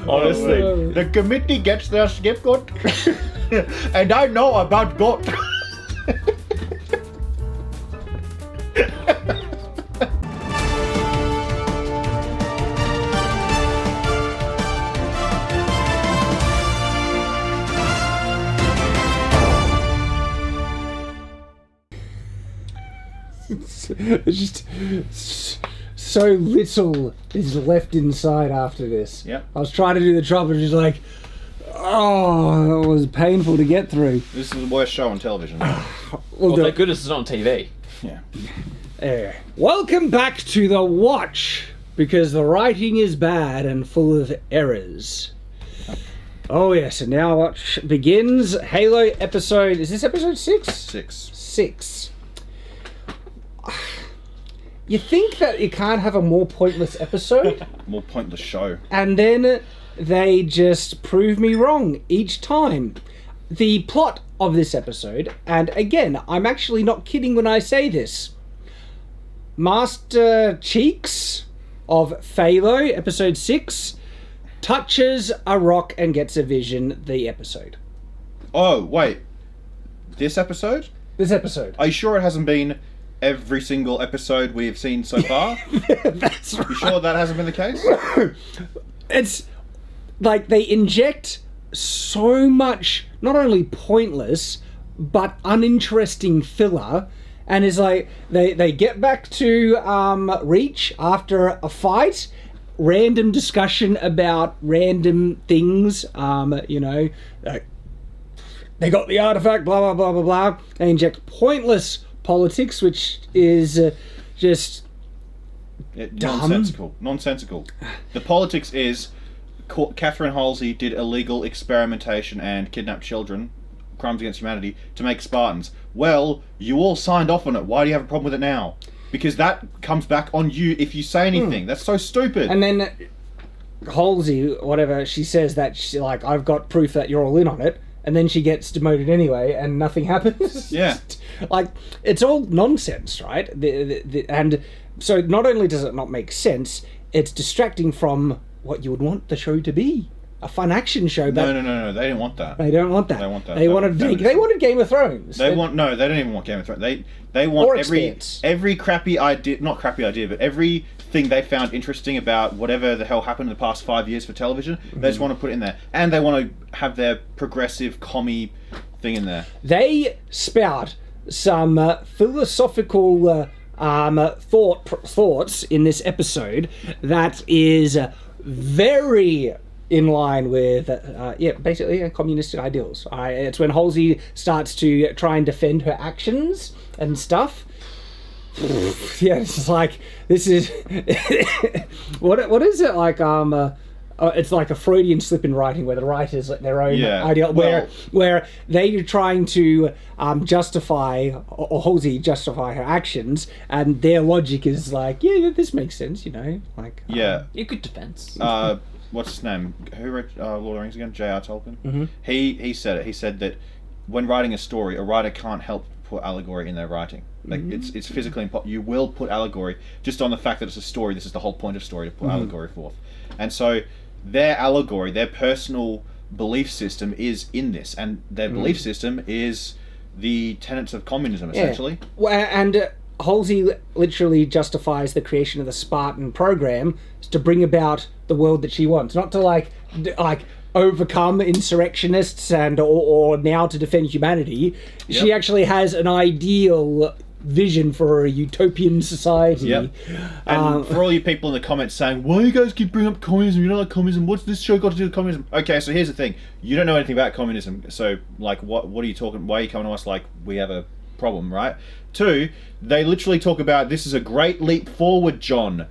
Honestly, the committee gets their scapegoat, and I know about goat. It's just so little is left inside after this. Yep. I was trying to do the drop and just like, oh, it was painful to get through. This is the worst show on television. Well, thank goodness it's on TV. Yeah. Welcome back to The Watch, because the writing is bad and full of errors. Oh yes, and now Watch begins. Halo episode, is this episode 6? 6. You think that you can't have a more pointless episode? More pointless show. And then they just prove me wrong each time. The plot of this episode, and again, I'm actually not kidding when I say this. Master Cheeks of Phalo, episode 6, touches a rock and gets a vision, the episode. Oh, wait. This episode? This episode. Are you sure it hasn't been every single episode we've seen so far? That's right. You sure that hasn't been the case? It's like they inject so much, not only pointless, but uninteresting filler, and it's like they get back to Reach after a fight, random discussion about random things, they got the artifact, blah, blah, blah, blah, blah. They inject pointless politics, which is just dumb. Nonsensical. The politics is Catherine Halsey did illegal experimentation and kidnapped children, crimes against humanity, to make Spartans. Well, you all signed off on it. Why do you have a problem with it now? Because that comes back on you if you say anything. That's so stupid. And then Halsey, whatever, she says that, I've got proof that you're all in on it. And then she gets demoted anyway, and nothing happens. Yeah. It's all nonsense, right? And so not only does it not make sense, it's distracting from what you would want the show to be. A fun action show. No. They didn't want that. They don't want that. They want that. They wanted Game of Thrones. They don't even want Game of Thrones. They want every crappy idea, not crappy idea, but everything they found interesting about whatever the hell happened in the past 5 years for television. They just want to put it in there, and they want to have their progressive commie thing in there. They spout some philosophical thoughts in this episode that is very in line with, basically communistic ideals. It's when Halsey starts to try and defend her actions and stuff. Yeah, it's like, this is... what is it like? It's like a Freudian slip in writing, where the writers let their own ideal, where they're trying to justify, or Halsey justify her actions, and their logic is like, this makes sense, like... A good defense. What's his name? Who wrote Lord of the Rings again? J.R. Tolkien? Mm-hmm. He said it. He said that when writing a story, a writer can't help put allegory in their writing. Like, it's physically impossible. You will put allegory just on the fact that it's a story. This is the whole point of story, to put allegory forth. And so their allegory, their personal belief system is in this, and their belief system is the tenets of communism, essentially. Well, and Halsey literally justifies the creation of the Spartan program to bring about the world that she wants, not to like overcome insurrectionists or now to defend humanity. Yep. She actually has an ideal vision for a utopian society. Yep. And for all you people in the comments saying, why you guys keep bringing up communism? You don't like communism. What's this show got to do with communism? Okay, so here's the thing. You don't know anything about communism. So, like, what are you talking... Why are you coming to us like we have a problem, right? 2, they literally talk about, this is a great leap forward, John.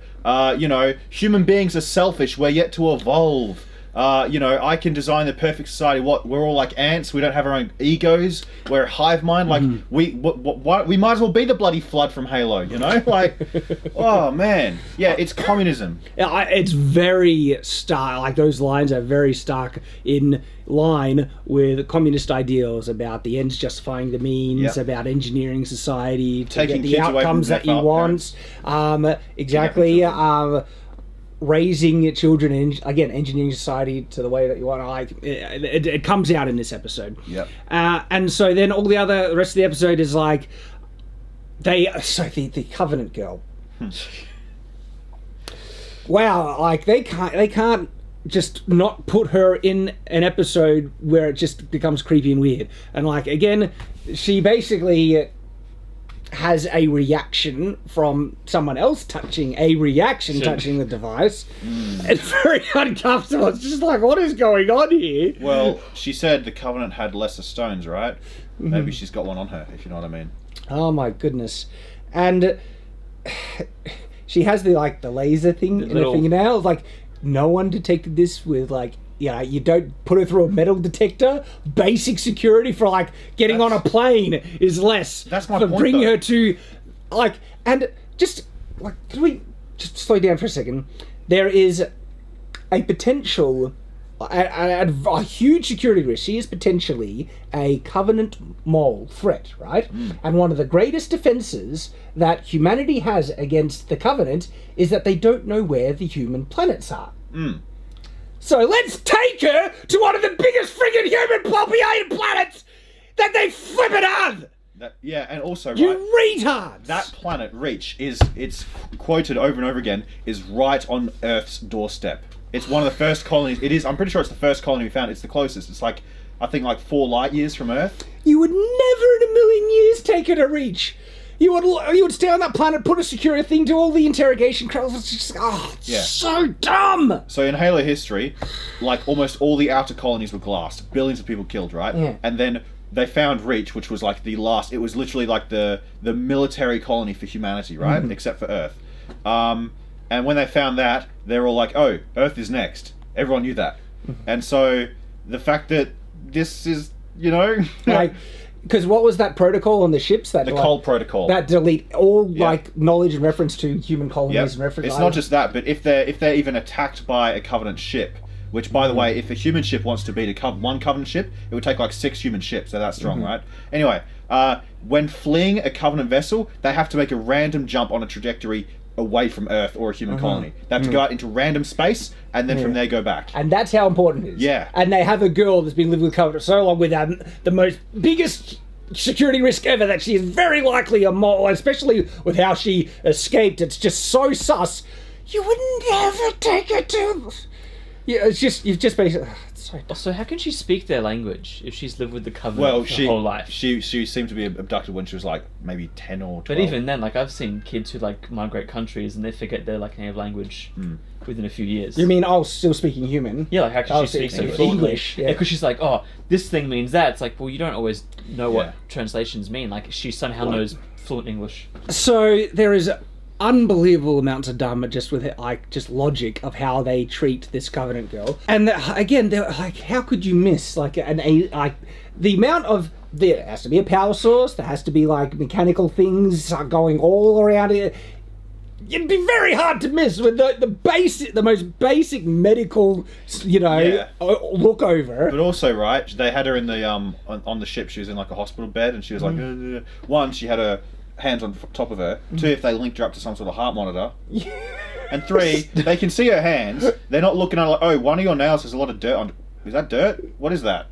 Human beings are selfish. We're yet to evolve. I can design the perfect society. What, we're all like ants. We don't have our own egos. We're a hive mind. Like, we might as well be the bloody flood from Halo, Like, oh, man. Yeah, it's communism. It's very stark. Like, those lines are very stark in line with communist ideals about the ends justifying the means, about engineering society to Taking get the outcomes that you want. Exactly. raising children in, again, engineering society to the way that you want to, like, it comes out in this episode. Yep. And so then the rest of the episode is like, the Covenant girl. Wow, like, they can't just not put her in an episode where it just becomes creepy and weird. And, like, again, she basically has a reaction from someone else touching the device. It's very uncomfortable. It's just like, what is going on here? Well, she said the Covenant had lesser stones, right? Maybe she's got one on her, if you know what I mean. Oh my goodness. And she has the laser thing in her fingernail. Like, no one detected this with, like, you don't put her through a metal detector. Basic security for, like, getting on a plane is less. That's my for point, bringing though. her to, like, and just, like, can we just slow down for a second? There is a potential, a huge security risk. She is potentially a Covenant mole threat, right? And one of the greatest defenses that humanity has against the Covenant is that they don't know where the human planets are. So let's take her to one of the biggest friggin' human populated planets that they flippin' have! And also, You right, retards! that planet, Reach, it's quoted over and over again, is right on Earth's doorstep. It's one of the first colonies. It is, I'm pretty sure it's the first colony we found. It's the closest. It's like, I think, like 4 light years from Earth. You would never in a million years take her to Reach. You would stay on that planet, put a security thing, do all the interrogation crowds. It's just, so dumb. So in Halo history, like, almost all the outer colonies were glassed. Billions of people killed, right? Yeah. And then they found Reach, which was like the last. It was literally like the military colony for humanity, right? Except for Earth. And when they found that, they were all like, "Oh, Earth is next." Everyone knew that. And so the fact that this is, Like, because what was that protocol on the ships? the Cold Protocol. That delete all like knowledge and reference to human colonies and reference. It's not just that, but if they're even attacked by a Covenant ship, which, by the way, if a human ship wants to beat one Covenant ship, it would take like 6 human ships. They're that strong, right? Anyway, when fleeing a Covenant vessel, they have to make a random jump on a trajectory away from Earth or a human colony. They have to go out into random space, and then from there go back. And that's how important it is. Yeah. And they have a girl that's been living with Covenant so long with the biggest security risk ever, that she is very likely a mole, especially with how she escaped. It's just so sus. You would never take her to... Yeah, you've just basically... So how can she speak their language if she's lived with the Covenant her whole life? She seemed to be abducted when she was like maybe 10 or 12. But even then, like, I've seen kids who like migrate countries and they forget their like native language within a few years. You mean still speaking human? Yeah, like how can she speak so fluently? English, yeah. Because she's like, oh, this thing means that. It's like, well, you don't always know what translations mean. Like, she somehow knows fluent English. So there is unbelievable amounts of drama just with it, like, just logic of how they treat this Covenant girl. And again, they're like, how could you miss like the amount of... There has to be a power source. There has to be like mechanical things going all around it. It'd be very hard to miss with the most basic medical, look over. But also, right, they had her in the on the ship. She was in like a hospital bed, and she was like, one, she had her hands on top of her. 2, if they linked her up to some sort of heart monitor. And 3, they can see her hands. They're not looking at her like, oh, one of your nails has a lot of dirt on. Is that dirt? What is that?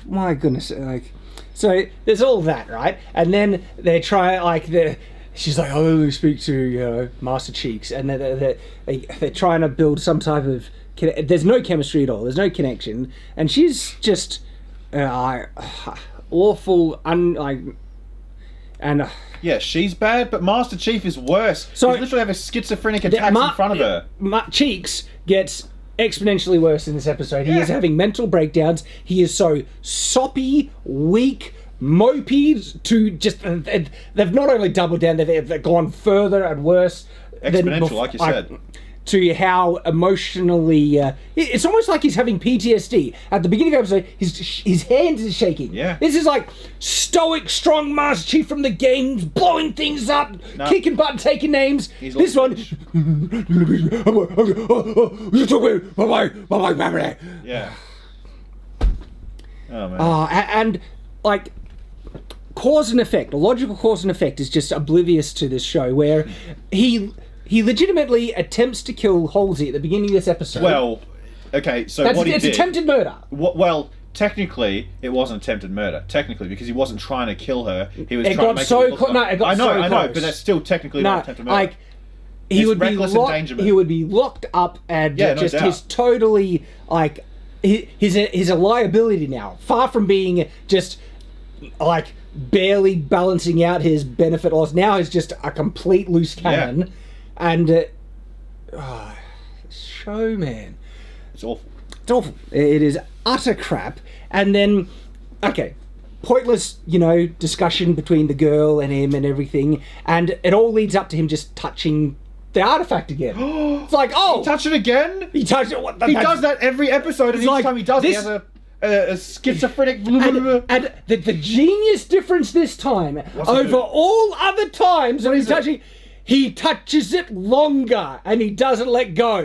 My goodness, like, so there's all that, right? And then they try she's like, oh, speak to Master Cheeks, and they're trying to build some type of. There's no chemistry at all. There's no connection, and she's just awful, Yeah, she's bad, but Master Chief is worse. So, he's literally having schizophrenic attacks in front of her. Cheeks gets exponentially worse in this episode. He is having mental breakdowns. He is so soppy, weak, mopey to just... They've not only doubled down, they've gone further and worse. Exponential, like you said. To how emotionally... it's almost like he's having PTSD. At the beginning of the episode, his hand is shaking. Yeah. This is like stoic, strong Master Chief from the games, blowing things up, kicking butt, taking names. This one... Yeah. Oh, man. And, like... cause and effect, a logical cause and effect is just oblivious to this show, where he he legitimately attempts to kill Halsey at the beginning of this episode. Well, okay, so That's, what he it's did... attempted murder. Well, technically, it wasn't attempted murder. Technically, because he wasn't trying to kill her. He was It trying got to make so it look clo- no, like... it got I know, so close. but that's still technically No, not attempted murder. like he It's would be reckless locked. endangerment. He would be locked up, and Yeah, no just doubt. his totally like he's a liability now. Far from being just like barely balancing out his benefit loss. Now he's just a complete loose cannon, and show man. It's awful. It's awful. It is utter crap. And then, okay, pointless, discussion between the girl and him and everything. And it all leads up to him just touching the artifact again. It's like, oh! Touch it again? He touched it. He does that every episode, and each like, time he does, he this- has a schizophrenic... And the genius difference this time, over all other times when he's touching... He touches it longer, and he doesn't let go.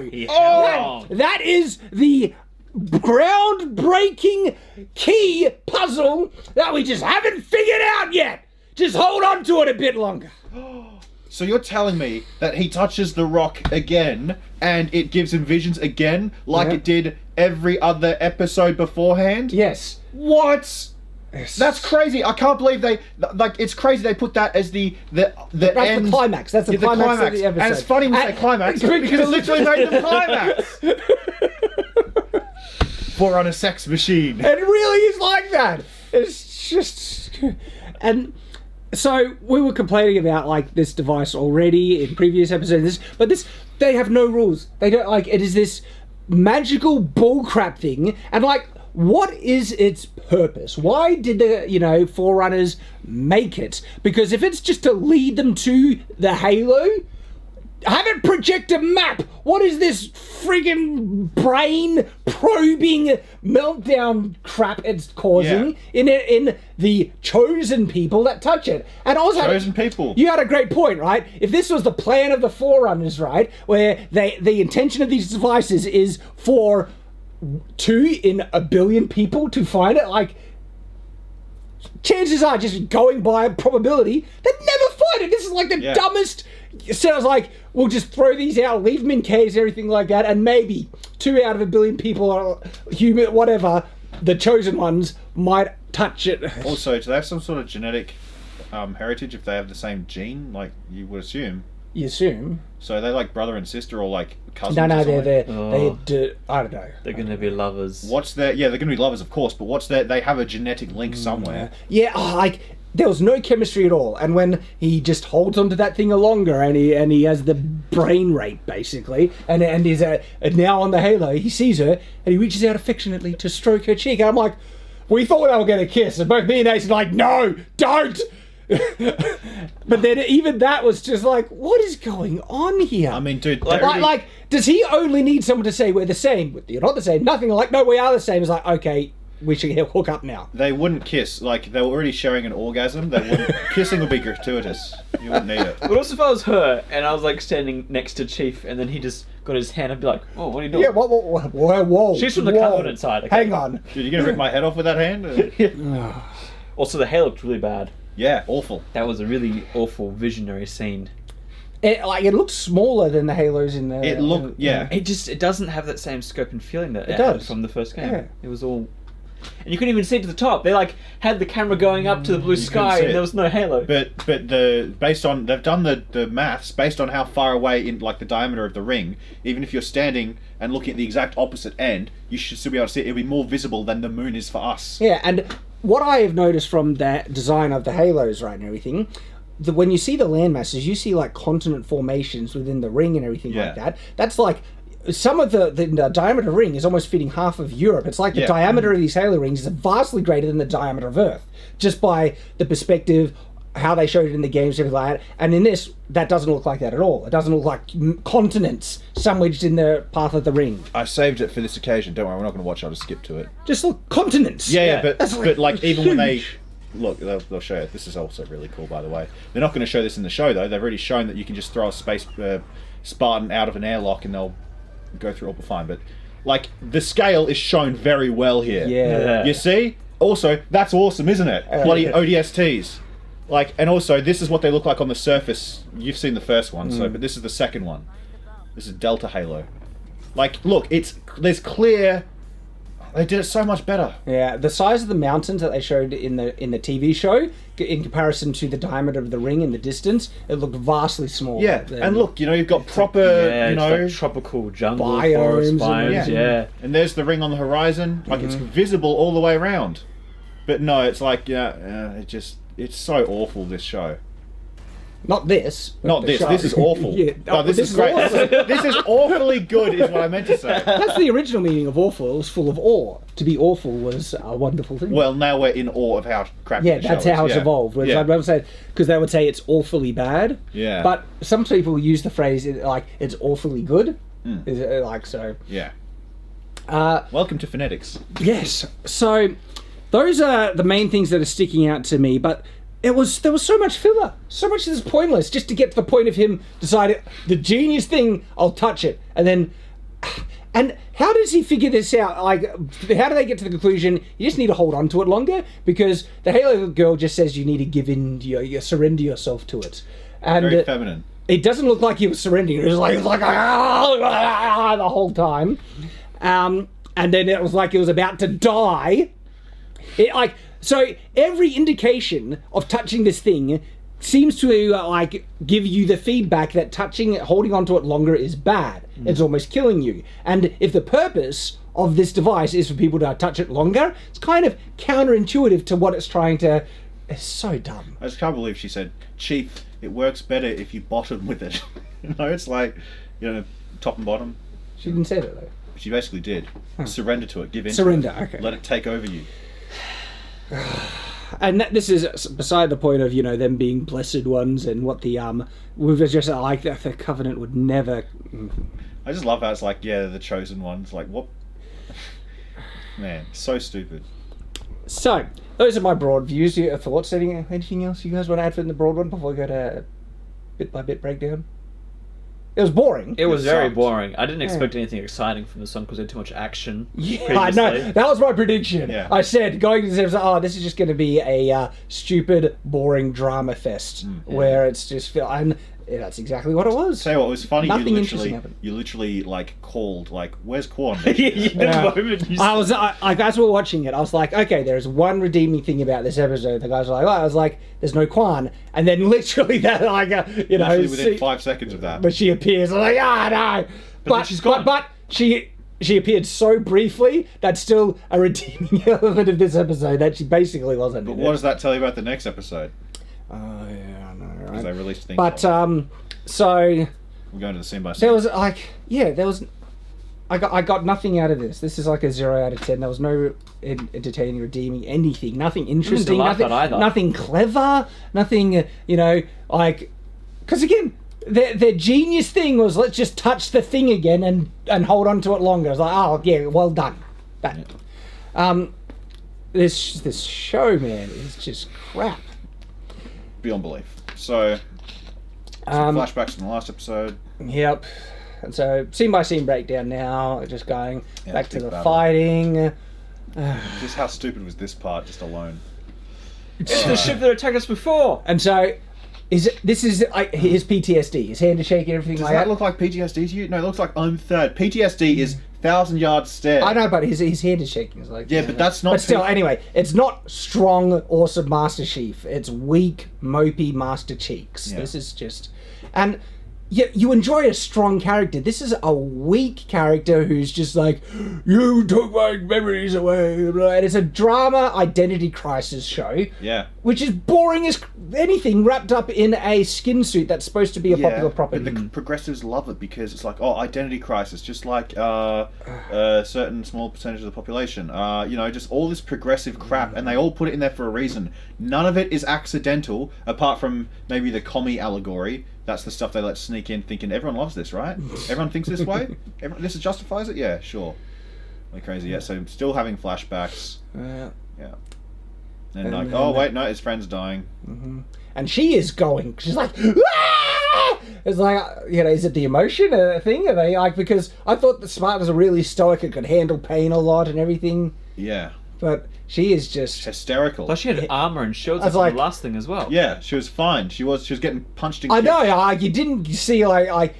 That is the groundbreaking key puzzle that we just haven't figured out yet. Just hold on to it a bit longer. So you're telling me that he touches the rock again, and it gives him visions again, like it did every other episode beforehand? Yes. What? That's crazy. I can't believe they... Like, it's crazy they put that as the That's end... the climax. That's the climax of the episode. And it's funny when you say climax, because it literally made them climax. Forerunner sex machine. It really is like that. It's just... And so we were complaining about like this device already in previous episodes, but they have no rules. They don't like it is this magical bullcrap thing, and like what is its purpose? Why did the Forerunners make it? Because if it's just to lead them to the Halo, have it project a map. What is this friggin' brain probing meltdown crap it's causing in the chosen people that touch it? And also, Chosen people. You had a great point, right? If this was the plan of the Forerunners, right, where the intention of these devices is for 2 in a billion people to find it, like chances are, just going by probability, they'd never find it. This is like the dumbest. Sounds like we'll just throw these out, leave them in caves, everything like that, and maybe 2 out of a billion people are human, whatever. The chosen ones might touch it. Also, do they have some sort of genetic heritage if they have the same gene? Like you would assume. You assume. So are they like brother and sister or like cousins? No, or something? they're I don't know. They're going to be lovers. What's their? Yeah, they're going to be lovers, of course. But what's their? They have a genetic link somewhere. Yeah, like there was no chemistry at all, and when he just holds onto that thing longer, and he has the brain rape basically, and is now on the Halo, he sees her and he reaches out affectionately to stroke her cheek, and I'm like, we thought they were going to kiss, and both me and Ace are like, no, don't. But then even that was just like, what is going on here? I mean, dude, like, does he only need someone to say we're the same? You're not the same. Nothing. Like, no, we are the same. It's like, okay, we should hook up now. they wouldn't kiss. Like they were already sharing an orgasm. They wouldn't. Kissing would be gratuitous. You wouldn't need it. But also if I was her and I was like standing next to Chief and then he just got his hand, I'd be like, oh, what are you doing? Yeah, whoa. She's from the Covenant side. Okay. Hang on. Dude, you gonna rip my head off with that hand? Also, the hair looked really bad. Yeah, awful. That was a really awful visionary scene. It looks smaller than the Halos in the. It looked, yeah. It doesn't have that same scope and feeling that it does. had from the first game. Yeah. It was all, and you couldn't even see to the top. They like had the camera going up to the blue You couldn't sky, see and it. there was no halo. But based on they've done the maths based on how far away in like the diameter of the ring. Even if you're standing and looking at the exact opposite end, you should still be able to see it. It'll be more visible than the moon is for us. Yeah, and what I have noticed from the design of the Halos, right, and everything, when you see the land masses, you see like continent formations within the ring and everything like that. That's like some of the diameter ring is almost fitting half of Europe. It's like the diameter of these Halo rings is vastly greater than the diameter of Earth, just by the perspective, how they showed it in the games, everything like that. And in this, that doesn't look like that at all. It doesn't look like continents sandwiched in the path of the ring. I saved it for this occasion. Don't worry, we're not going to watch it. I'll just skip to it. Just look, continents. Yeah, That's but like even when they huge. look, they'll show you. This is also really cool, by the way. They're not going to show this in the show though. They've already shown that you can just throw a space Spartan out of an airlock and they'll go through all fine. But like the scale is shown very well here. Yeah. You see? Also, that's awesome, isn't it? Bloody ODSTs. Like, and also, this is what they look like on the surface. You've seen the first one, but this is the second one. This is Delta Halo. Like, look, there's clear. They did it so much better. Yeah, the size of the mountains that they showed in the TV show, in comparison to the diameter of the ring in the distance, it looked vastly smaller. Yeah, and look, you've got proper, it's like tropical jungle, biomes forest and biomes, yeah. And there's the ring on the horizon. Like, it's visible all the way around. But no, it's like, it's so awful, this show. Not this. Not this. show. This is awful. Yeah. No, this is great. awesome. This is awfully good, is what I meant to say. That's the original meaning of awful. It was full of awe. To be awful was a wonderful thing. Well, now we're in awe of how crappy the show that's is. how it's evolved. Whereas I'd rather say, because they would say it's awfully bad. Yeah. But some people use the phrase like it's awfully good. Is it, like so? Yeah. Welcome to phonetics. Yes. So those are the main things that are sticking out to me. But there was so much filler, so much that's pointless, just to get to the point of him deciding the genius thing. I'll touch it, and then. And how does he figure this out? Like, how do they get to the conclusion you just need to hold on to it longer? Because the Halo girl just says you need to give in, you surrender yourself to it. And Very feminine. It doesn't look like he was surrendering. It was like the whole time. And then it was like he was about to die. So every indication of touching this thing seems to give you the feedback that holding onto it longer is bad. It's almost killing you. And if the purpose of this device is for people to touch it longer, it's kind of counterintuitive to what it's trying to. It's so dumb. I just can't believe she said, "Chief, it works better if you bottom with it." It's like, top and bottom. She didn't say that though. She basically did. Surrender to it. Give in. Surrender. To it. Okay. Let it take over you. And this is beside the point of them being blessed ones and what the we've just like the covenant would never. I just love how it's like the chosen ones. Like what? Man, so stupid. So those are my broad views. Your thoughts? Anything else you guys want to add for the broad one before we go to bit by bit breakdown? It was boring. It was It very sucked. boring. I didn't expect anything exciting from the song because they had too much action. Yeah, I know. previously. That was my prediction. Yeah. I said going to this episode, this is just going to be a stupid, boring drama fest where it's just and that's exactly what it was. Tell you what, it was funny. Nothing interesting happened. You literally called "Where's Quan?" The moment you I was as we were watching it, I was like, okay, there's one redeeming thing about this episode. The guys were like, I was like, there's no Quan, and then literally that Literally within 5 seconds of that. But she appears. I'm like, no. But then she's gone. But she appeared so briefly. That's still a redeeming element of this episode that she basically wasn't. But what does that tell you about the next episode? Yeah, I know, right? Because they released things. But so we're going to the scene by scene. there was I got nothing out of this. This is like a 0 out of 10. There was no entertaining, redeeming anything. Nothing interesting. laugh Nothing. at either. Nothing clever. Nothing. Because again, their genius thing was let's just touch the thing again and hold on to it longer. I was like, oh yeah, well done. That. This show, man, is just crap. Beyond belief. So, some flashbacks from the last episode. Yep. And so, scene by scene breakdown now, just going back to big the battle. fighting. Just how stupid was this part just alone? It's the ship that attacked us before. And so, this is his PTSD, his hand is shaking, everything Does like that that. look like PTSD to you? No, it looks like I'm third. PTSD is 1,000-yard stare. I know, but his hand is shaking. It's like, Yeah, but that's not But still, P- anyway, it's not strong, awesome Master Chief. It's weak, mopey Master Cheeks. Yeah. This is just, and you enjoy a strong character. This is a weak character who's just like, you took my memories away. And it's a drama identity crisis show. Yeah. Which is boring as anything, wrapped up in a skin suit that's supposed to be a popular property. But the progressives love it because it's like, identity crisis, just like a certain small percentage of the population. Just all this progressive crap, and they all put it in there for a reason. None of it is accidental, apart from maybe the commie allegory. That's the stuff they let sneak in, thinking everyone loves this, right? Everyone thinks this way. This justifies it. Yeah, sure. Like crazy. Yeah. So still having flashbacks. Yeah. And like, wait, no, his friend's dying. And she is going. She's like, "Ah!" It's like, is it the emotion thing? Are they like, because I thought the Smart was really stoic and could handle pain a lot and everything. Yeah. But she is just hysterical. Plus, she had armor and shields I was from like- the last thing as well. Yeah, she was fine. She was getting punched and I kicked. know, you didn't see like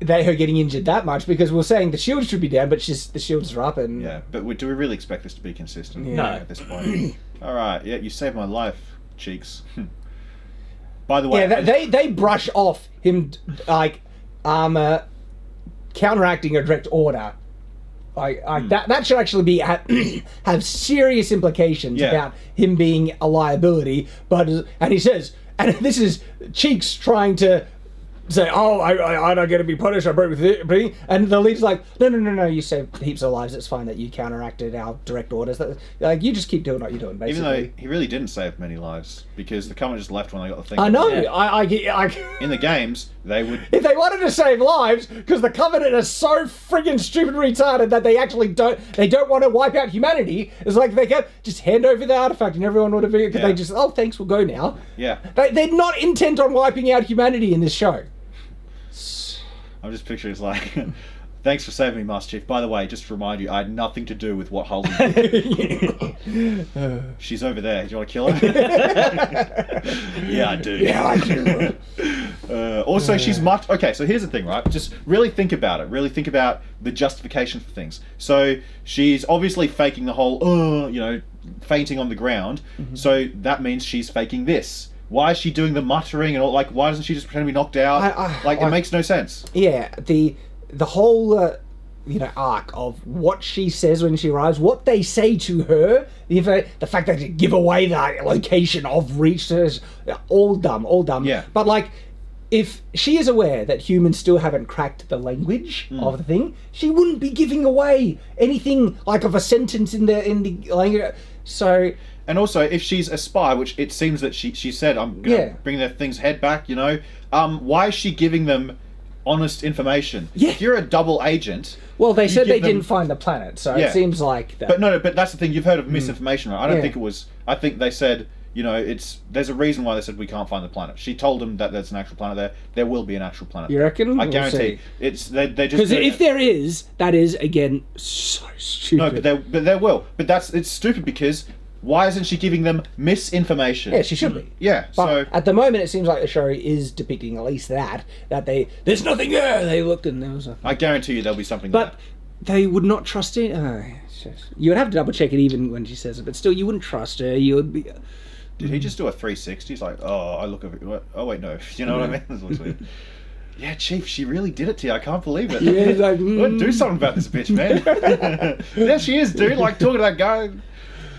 her getting injured that much because we were saying the shield should be down, but the shields are up and Yeah, but do we really expect this to be consistent? Yeah. No. At this point. All right, yeah, you saved my life, Cheeks. By the way, yeah, they brush off him like counteracting a direct order. That should actually be have serious implications Yeah. about him being a liability. And he says, and this is Cheeks trying to say, "Oh, I'm not going to be punished. I broke with it." And the leader's like, "No. You saved heaps of lives. It's fine that you counteracted our direct orders. Like you just keep doing what you're doing." Basically, even though he really didn't save many lives because the Covenant just left when they got the thing. I know. Yeah. In the games, they would. If they wanted to save lives, because the Covenant is so friggin' stupid and retarded that they actually don't want to wipe out humanity, it's like they can just hand over the artifact and everyone would have been, because Yeah. they just, oh, thanks, we'll go now. Yeah, They're not intent on wiping out humanity in this show. I'm just picturing it's like, thanks for saving me, Master Chief. By the way, just to remind you, I had nothing to do with what Halsey did. She's over there. Do you want to kill her? Yeah, I do. Yeah, I do. Also, she's much... Okay, so here's the thing, right? Just really think about it. Really think about the justification for things. So she's obviously faking the whole, fainting on the ground. Mm-hmm. So that means she's faking this. Why is she doing the muttering and all? Like, why doesn't she just pretend to be knocked out? It makes no sense. Yeah, the whole arc of what she says when she arrives, what they say to her, the fact that they give away the location of Reach, is all dumb. Yeah. But like, if she is aware that humans still haven't cracked the language of the thing, she wouldn't be giving away anything like of a sentence in the language. So. And also, if she's a spy, which it seems that she said, I'm going to bring their thing's head back, why is she giving them honest information? Yeah. If you're a double agent... Well, they said they give them- didn't find the planet, so Yeah. it seems like that. But no, but that's the thing, you've heard of misinformation, right? I don't Yeah. think it was... I think they said, there's a reason why they said we can't find the planet. She told them that there's an actual planet there. There will be an actual planet. You reckon? I We'll guarantee. see. It's they just... Because if there is, that is, again, so stupid. No, but there will. But it's stupid because... Why isn't she giving them misinformation? Yeah, she should be. Yeah, But so... at the moment, it seems like the show is depicting at least that there's nothing there. They looked and there was nothing. I guarantee you there'll be something But there. they would not trust it. You would have to double check it even when she says it, but still, you wouldn't trust her. You would be. Did he just do a 360? He's like, oh, I look at it. Oh, wait, no. You know what I mean? This looks weird. Yeah, Chief, she really did it to you. I can't believe it. Yeah, he's like, Do something about this bitch, man. There she is, dude. Like, talking to that guy.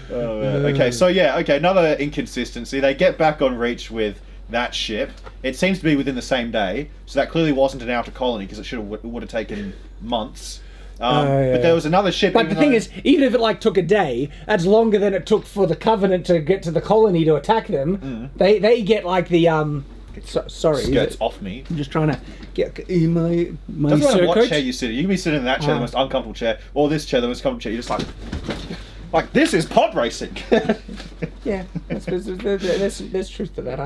Oh, man. Okay, another inconsistency. They get back on Reach with that ship. It seems to be within the same day, so that clearly wasn't an outer colony because it would have taken months. But there was another ship. But the thing is, even if it took a day, that's longer than it took for the Covenant to get to the colony to attack them. They get the sorry, skirts off me. I'm just trying to get in my Doesn't matter what coach. chair you sit in. You can be sitting in that chair, the most uncomfortable chair, or this chair, the most comfortable chair. You're just like this is pod racing. Yeah, there's truth to that.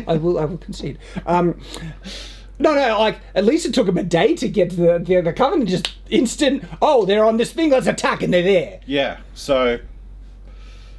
I will concede. No, at least it took them a day to get to the Covenant. Just instant. Oh, they're on this thing. Let's attack, and they're there. Yeah. So,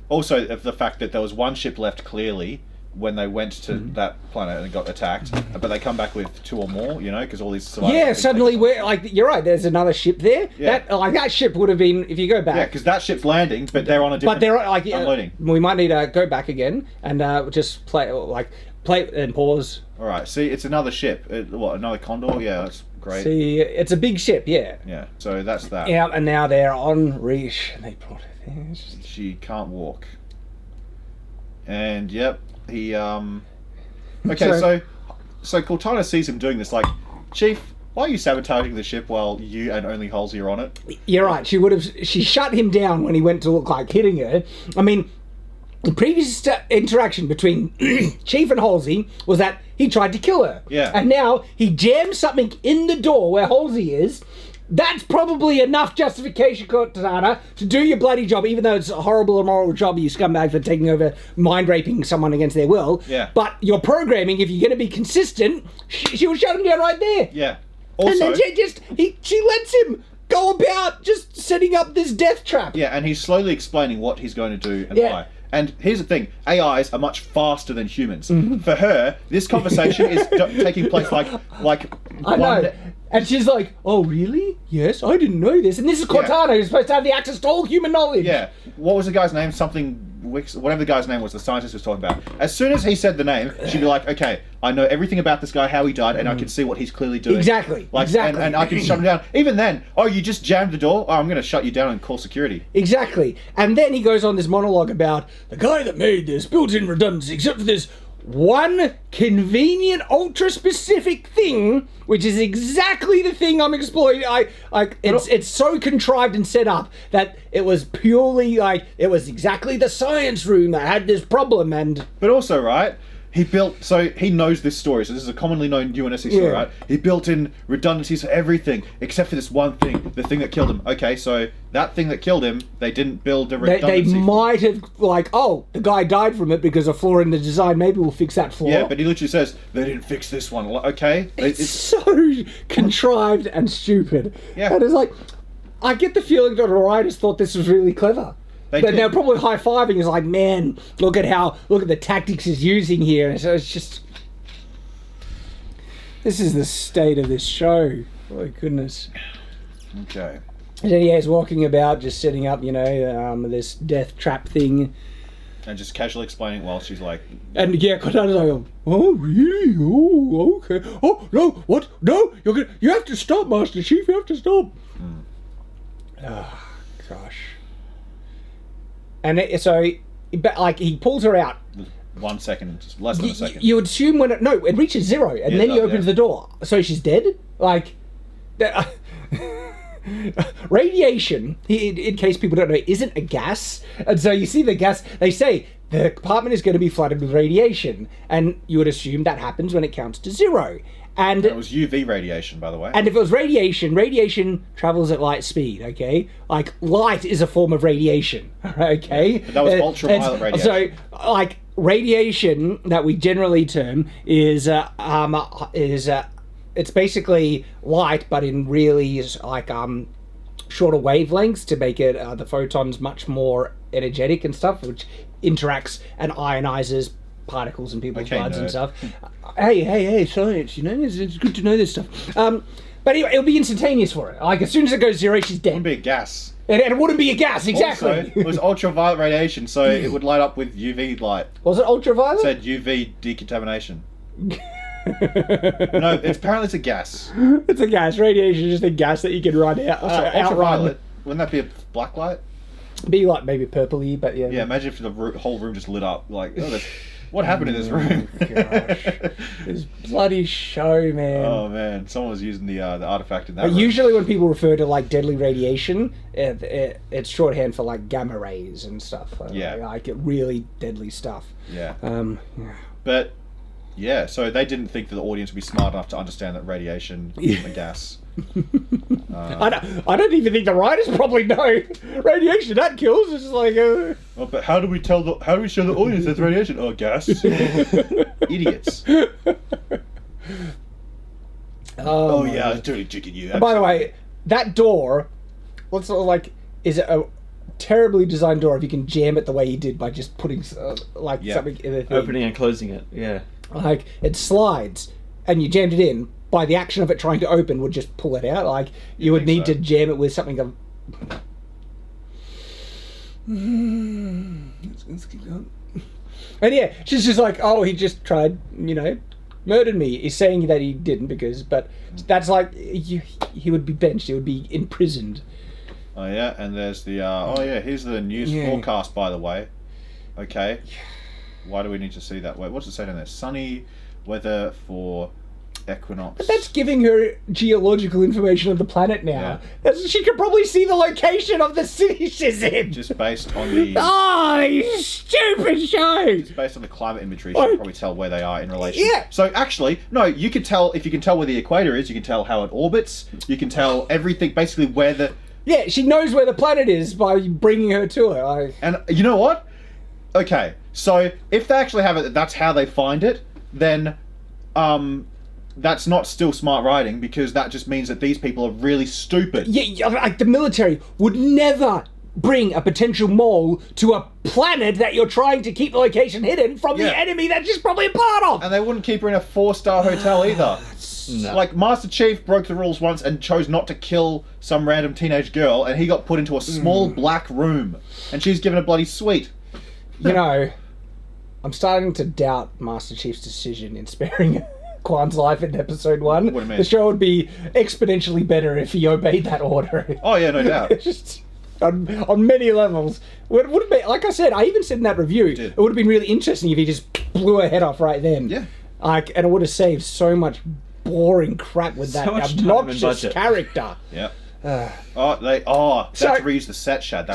also the fact that there was one ship left clearly when they went to that planet and got attacked, but they come back with two or more, because all these survivors... Yeah, suddenly you're right, there's another ship there. Yeah. That ship would have been, if you go back... Yeah, because that ship's landing, but they're on a different... But they're unloading. We might need to go back again and just play and pause. Alright, see, it's another ship. Another Condor? Yeah, that's great. See, it's a big ship, yeah. Yeah, so that's that. Yeah, and now they're on Reach, and they brought her there. She can't walk. And, yep, he, Okay, so Cortana sees him doing this, like, Chief, why are you sabotaging the ship while you and only Halsey are on it? You're right, she shut him down when he went to look like hitting her. I mean, the previous interaction between Chief and Halsey was that he tried to kill her. Yeah. And now he jams something in the door where Halsey is. That's probably enough justification, Cortana, to do your bloody job, even though it's a horrible, immoral job, you scumbag, for taking over, mind-raping someone against their will. Yeah. But your programming, if you're going to be consistent, she would shut him down right there. Yeah. Also... And then she lets him go about just setting up this death trap. Yeah, and he's slowly explaining what he's going to do and Yeah. why. And here's the thing, AIs are much faster than humans. Mm-hmm. For her, this conversation is taking place like I know. And she's like, oh, really? Yes, I didn't know this. And this is Cortana, who's supposed to have the access to all human knowledge. Yeah. What was the guy's name? Something Wicks, whatever the guy's name was, the scientist was talking about. As soon as he said the name, she'd be like, okay, I know everything about this guy, how he died, and I can see what he's clearly doing. Exactly. Exactly. And I can shut him down. Even then, oh, you just jammed the door? Oh, I'm going to shut you down and call security. Exactly. And then he goes on this monologue about the guy that made this built-in redundancy, except for this one convenient, ultra-specific thing, which is exactly the thing I'm exploiting. It's so contrived and set up that it was purely like it was exactly the science room that had this problem. And but also, right, he knows this story, so this is a commonly known UNSC story, right? He built in redundancies for everything except for this one thing, the thing that killed him. Okay, so that thing that killed him, they didn't build a redundancy. They might have, like, oh, the guy died from it because of a flaw in the design. Maybe we'll fix that flaw. Yeah, but he literally says they didn't fix this one. Okay, it's so contrived and stupid. Yeah, and it's like, I get the feeling that the writers thought this was really clever. They're probably high-fiving. It's like, man, look at the tactics he's using here. So it's just, this is the state of this show. Oh, goodness. Okay. And then he's walking about, just setting up, this death trap thing. And just casually explaining while she's like... And yeah, Cortana's like, oh, really? Oh, okay. Oh, no, what? No, you have to stop, Master Chief. You have to stop. Oh, gosh. And he pulls her out. 1 second, just less than a second. You would assume it reaches 0, and then he opens the door. So she's dead? Like... Radiation, in case people don't know, isn't a gas. And so you see the gas, they say the compartment is going to be flooded with radiation. And you would assume that happens when it counts to 0. And it was UV radiation, by the way. And if it was radiation travels at light speed, okay? Like, light is a form of radiation, okay? Yeah, but that was ultraviolet radiation. So, like, radiation that we generally term is it's basically light, but in really like shorter wavelengths to make it the photons much more energetic and stuff, which interacts and ionizes particles in people's bloods and stuff. Hey, science, it's good to know this stuff. But anyway, it'll be instantaneous for it. Like, as soon as it goes 0, she's dead. It wouldn't be a gas. And it wouldn't be a gas, exactly. Also, it was ultraviolet radiation, so it would light up with UV light. Was it ultraviolet? It said UV decontamination. No, apparently it's a gas. It's a gas. Radiation is just a gas that you can run out. Also, ultraviolet. Wouldn't that be a black light? Be like maybe purpley, but yeah. Yeah, imagine if the whole room just lit up. Like, what happened in this room? Gosh, this bloody show, man. Oh man, someone was using the artifact in that room. Usually, when people refer to like deadly radiation, it's shorthand for like gamma rays and stuff. Like really deadly stuff. Yeah. Yeah. But. Yeah, so they didn't think that the audience would be smart enough to understand that radiation isn't a gas. I don't even think the writers probably know radiation that kills. It's just like. Oh, but how do we show the audience that's radiation? Oh, gas. Idiots. Oh yeah, I was totally jigging you. By the way, that door, is it a terribly designed door if you can jam it the way he did by just putting something in the thing? Opening and closing it, yeah. Like, it slides, and you jammed it in, by the action of it trying to open would just pull it out. Like, you would need to jam it with something of... Let's keep going. And yeah, she's just like, oh, he just tried, murdered me. He's saying that he didn't but that's like, he would be benched, he would be imprisoned. Oh yeah, and there's the, here's the news forecast, by the way. Okay. Why do we need to see that? Wait, what's it say down there? Sunny weather for equinox. But that's giving her geological information of the planet now. Yeah. She could probably see the location of the city she's in. Just based on the... Oh, you stupid show! Just based on the climate imagery, she can probably tell where they are in relation. Yeah. So actually, no, you could tell, if you can tell where the equator is, you can tell how it orbits, you can tell everything, basically where the... Yeah, she knows where the planet is by bringing her to her. And you know what? Okay, so if they actually have it, that's how they find it, then that's not still smart writing, because that just means that these people are really stupid. Yeah, like the military would never bring a potential mole to a planet that you're trying to keep the location hidden from the enemy that she's probably a part of. And they wouldn't keep her in a 4-star hotel either. No. Like, Master Chief broke the rules once and chose not to kill some random teenage girl, and he got put into a small black room, and she's given a bloody suite. You know, I'm starting to doubt Master Chief's decision in sparing Kwan's life in episode 1. What do you mean? The show would be exponentially better if he obeyed that order. Oh yeah, no doubt. Just on many levels. Would have been, like I said, I even said in that review, it would have been really interesting if he just blew her head off right then. Yeah. Like, and it would have saved so much boring crap with that obnoxious character. Yeah. That's reuse the set shot.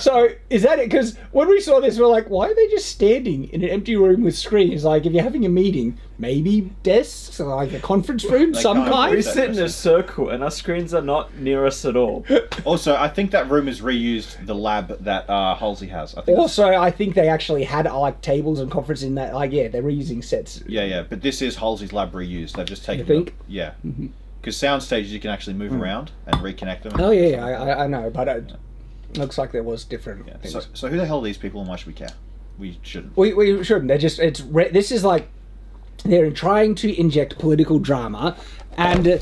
Is that it? Because when we saw this, we're like, why are they just standing in an empty room with screens? Like, if you're having a meeting, maybe desks, or like a conference room, some kind. We sit in a circle, and our screens are not near us at all. Also, I think that room is reused the lab that Halsey has. I think they actually had like tables and conference in that. Like, yeah, they're reusing sets. Yeah, but this is Halsey's lab reused. They've just taken. You think? Yeah. Because sound stages you can actually move around and reconnect them. Oh yeah, I know, but it looks like there was different things. So who the hell are these people, and why should we care? We shouldn't. We shouldn't. They're just this is like they're trying to inject political drama, and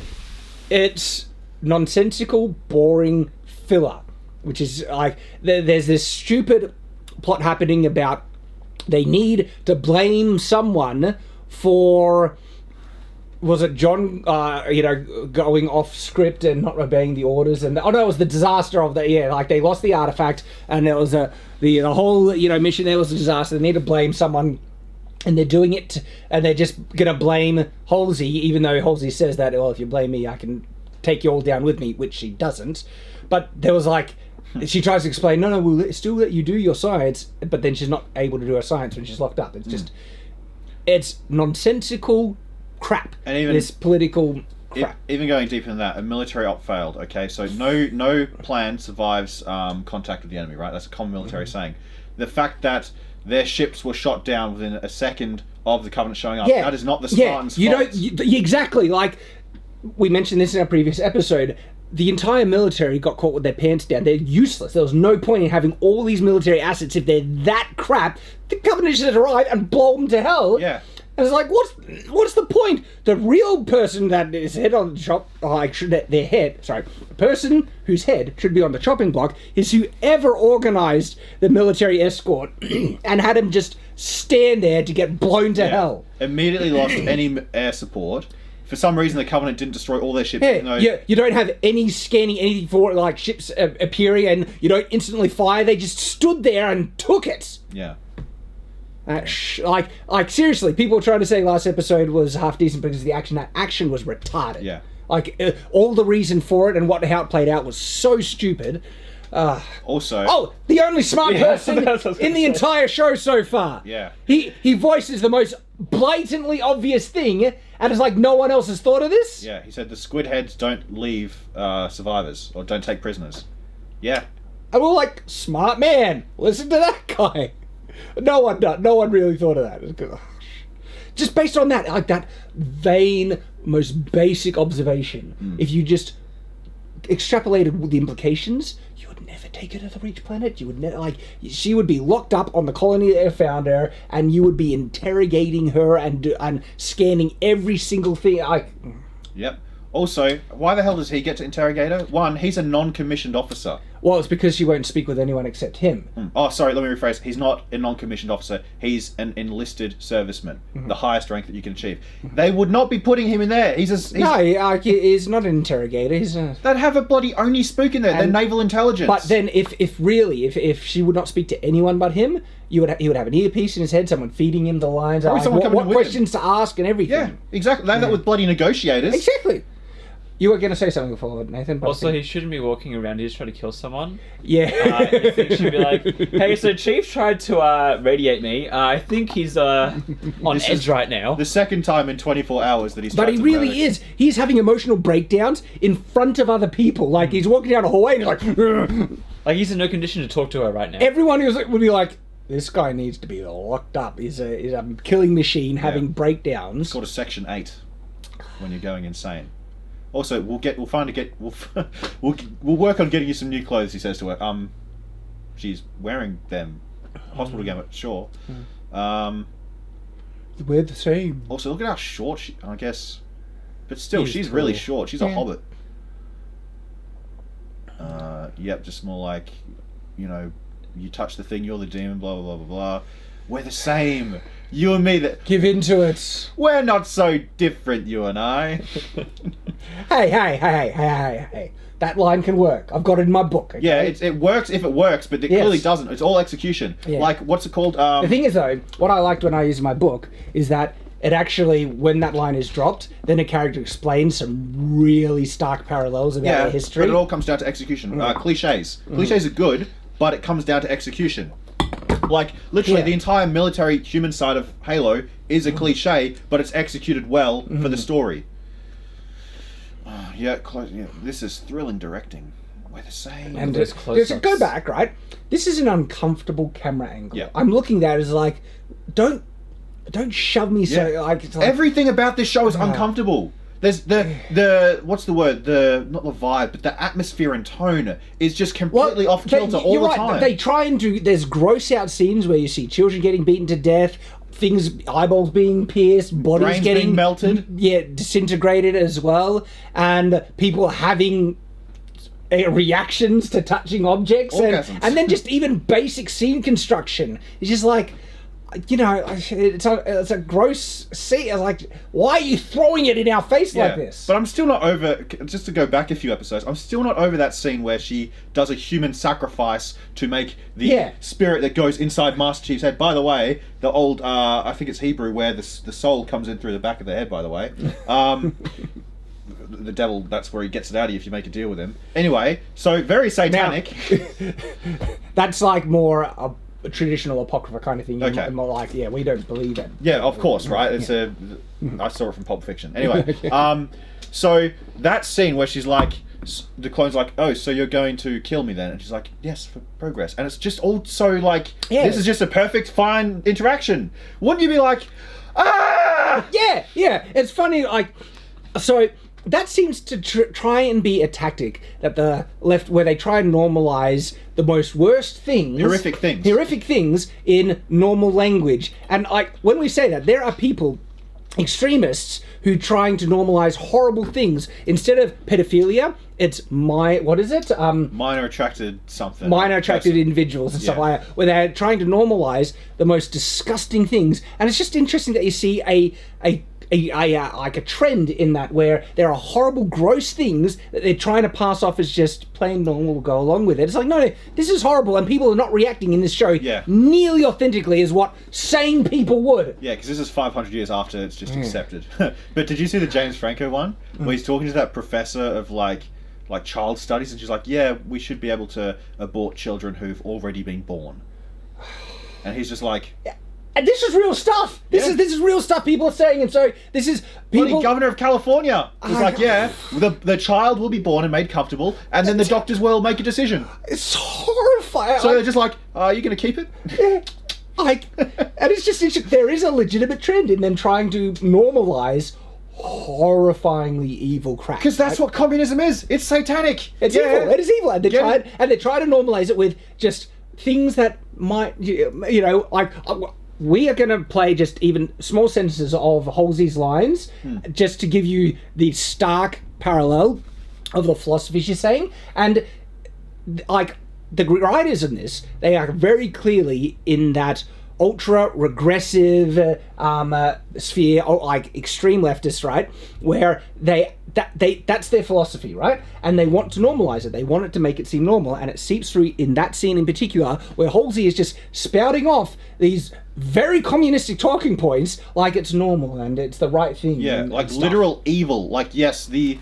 it's nonsensical, boring filler, which is like there's this stupid plot happening about they need to blame someone for. Was it John, going off script and not obeying the orders? And it was the disaster of like they lost the artifact, and there was the whole mission there was a disaster. They need to blame someone, and they're doing it, and they're just gonna blame Halsey, even though Halsey says that, well, if you blame me, I can take you all down with me, which she doesn't. But there was like, she tries to explain, no, we'll still let you do your science, but then she's not able to do her science when she's locked up. It's just, it's nonsensical crap. And even this political crap. Even going deeper than that, a military op failed. Okay, so no plan survives contact with the enemy. Right, that's a common military saying. The fact that their ships were shot down within a second of the Covenant showing up, that is not the Spartans' fault. Exactly. Like we mentioned this in our previous episode. The entire military got caught with their pants down. They're useless. There was no point in having all these military assets if they're that crap. The Covenant should arrive and blow them to hell. Yeah. And it's like, what's the point? The real person that is head on the chop, the person whose head should be on the chopping block is whoever organized the military escort and had him just stand there to get blown to hell. Immediately lost any air support. For some reason, the Covenant didn't destroy all their ships. You don't have any scanning anything for like ships appearing, and you don't instantly fire. They just stood there and took it. Yeah. Like seriously, people were trying to say last episode was half decent because the action was retarded. Yeah. Like all the reason for it and how it played out was so stupid. Also, the only smart person in the entire show so far. Yeah. He voices the most blatantly obvious thing, and it's like no one else has thought of this. Yeah, he said the squid heads don't leave survivors or don't take prisoners. Yeah. And we're like, smart man, listen to that guy. No one really thought of that. Just based on that, like that vain, most basic observation. If you just extrapolated with the implications, you would never take her to the Reach planet. You would never, she would be locked up on the colony that found her, and you would be interrogating her and scanning every single thing. Yep. Also, why the hell does he get to interrogate her? One, he's a non-commissioned officer. Well, it's because she won't speak with anyone except him. Oh, sorry, let me rephrase. He's not a non-commissioned officer. He's an enlisted serviceman, the highest rank that you can achieve. They would not be putting him in there. He's not an interrogator. They'd have a bloody Oni spook in there. They're naval intelligence. But then, if she would not speak to anyone but him, he would have an earpiece in his head, someone feeding him the lines, what questions to ask and everything. Yeah, exactly. They have that with bloody negotiators. Exactly. You were going to say something before, Nathan. Also, he shouldn't be walking around here just trying to kill someone. Yeah. You think she'd be like, hey, so Chief tried to radiate me. I think he's on edge right now. The second time in 24 hours that he's But he really is. He's having emotional breakdowns in front of other people. Like, he's walking down a hallway and he's like... Like, he's in no condition to talk to her right now. Everyone would be like, this guy needs to be locked up. He's a killing machine having breakdowns. It's called a Section 8. when you're going insane. Also, we'll work on getting you some new clothes. He says to her. She's wearing them. Hospital gown, sure. We're the same. Also, look at how short she. I guess, but still, She's she's tall. really short. She's a Yeah. hobbit. Yep, just more like, you touch the thing, you're the demon. Blah blah blah blah blah. We're the same. You and me. Give into it. We're not so different, you and I. Hey. That line can work. I've got it in my book. Okay? Yeah, it works if it works, but it clearly doesn't. It's all execution. Yeah. Like, what's it called? The thing is, though, what I liked when I used my book is that it actually, when that line is dropped, then a character explains some really stark parallels about their history. But it all comes down to execution. Cliches. Cliches are good, but it comes down to execution. Like, literally, the entire military human side of Halo is a cliche, but it's executed well for the story. This is thrilling directing. We're the same. And Those close-ups. go back, right? This is an uncomfortable camera angle. Yeah. I'm looking at it as like, don't shove me so like, it's like everything about this show is uncomfortable. There's the what's the word? Not the vibe, but the atmosphere and tone is just completely off kilter all the time. They try and do. There's gross out scenes where you see children getting beaten to death, eyeballs being pierced, bodies Brains getting being melted, disintegrated as well, and people having reactions to touching objects, and then just even basic scene construction. It's just like, it's a gross scene. It's like, why are you throwing it in our face like this? But I'm still not over, just to go back a few episodes, I'm still not over that scene where she does a human sacrifice to make the spirit that goes inside Master Chief's head. By the way, the old, I think it's Hebrew, where the soul comes in through the back of the head, by the way. The devil, that's where he gets it out of you if you make a deal with him. Anyway, so very satanic. Now, that's like more a traditional apocrypha kind of thing. Okay. More like, we don't believe it. Yeah, of course, right? It's I saw it from Pulp Fiction. Anyway, so that scene where she's like, the clone's like, oh, so you're going to kill me then? And she's like, yes, for progress. And it's just all so like, this is just a perfect, fine interaction. Wouldn't you be like, ah? Yeah. It's funny, like, so that seems to try and be a tactic that the left, where they try and normalize the most worst things, horrific things in normal language. And when we say that, there are people, extremists, who trying to normalize horrible things. Instead of pedophilia, it's minor attracted individuals and stuff like that, where they're trying to normalize the most disgusting things. And it's just interesting that you see a trend in that, where there are horrible, gross things that they're trying to pass off as just plain normal, go along with it. It's like, no, this is horrible, and people are not reacting in this show nearly authentically as what sane people would. Yeah, because this is 500 years after it's just accepted. But did you see the James Franco one? Where he's talking to that professor of like child studies, and she's like, yeah, we should be able to abort children who've already been born. And he's just like... And this is real stuff. This is real stuff people are saying, and so this is people. Bloody governor of California was like, the child will be born and made comfortable, and then the doctors will make a decision. It's horrifying. So they're just like, are you going to keep it? And it's just there is a legitimate trend in them trying to normalize horrifyingly evil crap. Because that's what communism is. It's satanic. It's evil. It is evil, and they try to normalize it with just things that might, we are going to play just even small sentences of Halsey's lines just to give you the stark parallel of the philosophy she's saying. And like the writers in this, they are very clearly in that ultra regressive sphere, or like extreme leftists, right? Where that's their philosophy, right? And they want to normalize it. They want it to make it seem normal, and it seeps through in that scene in particular, where Halsey is just spouting off these very communistic talking points like it's normal and it's the right thing. Yeah, like and literal evil. Like, yes, the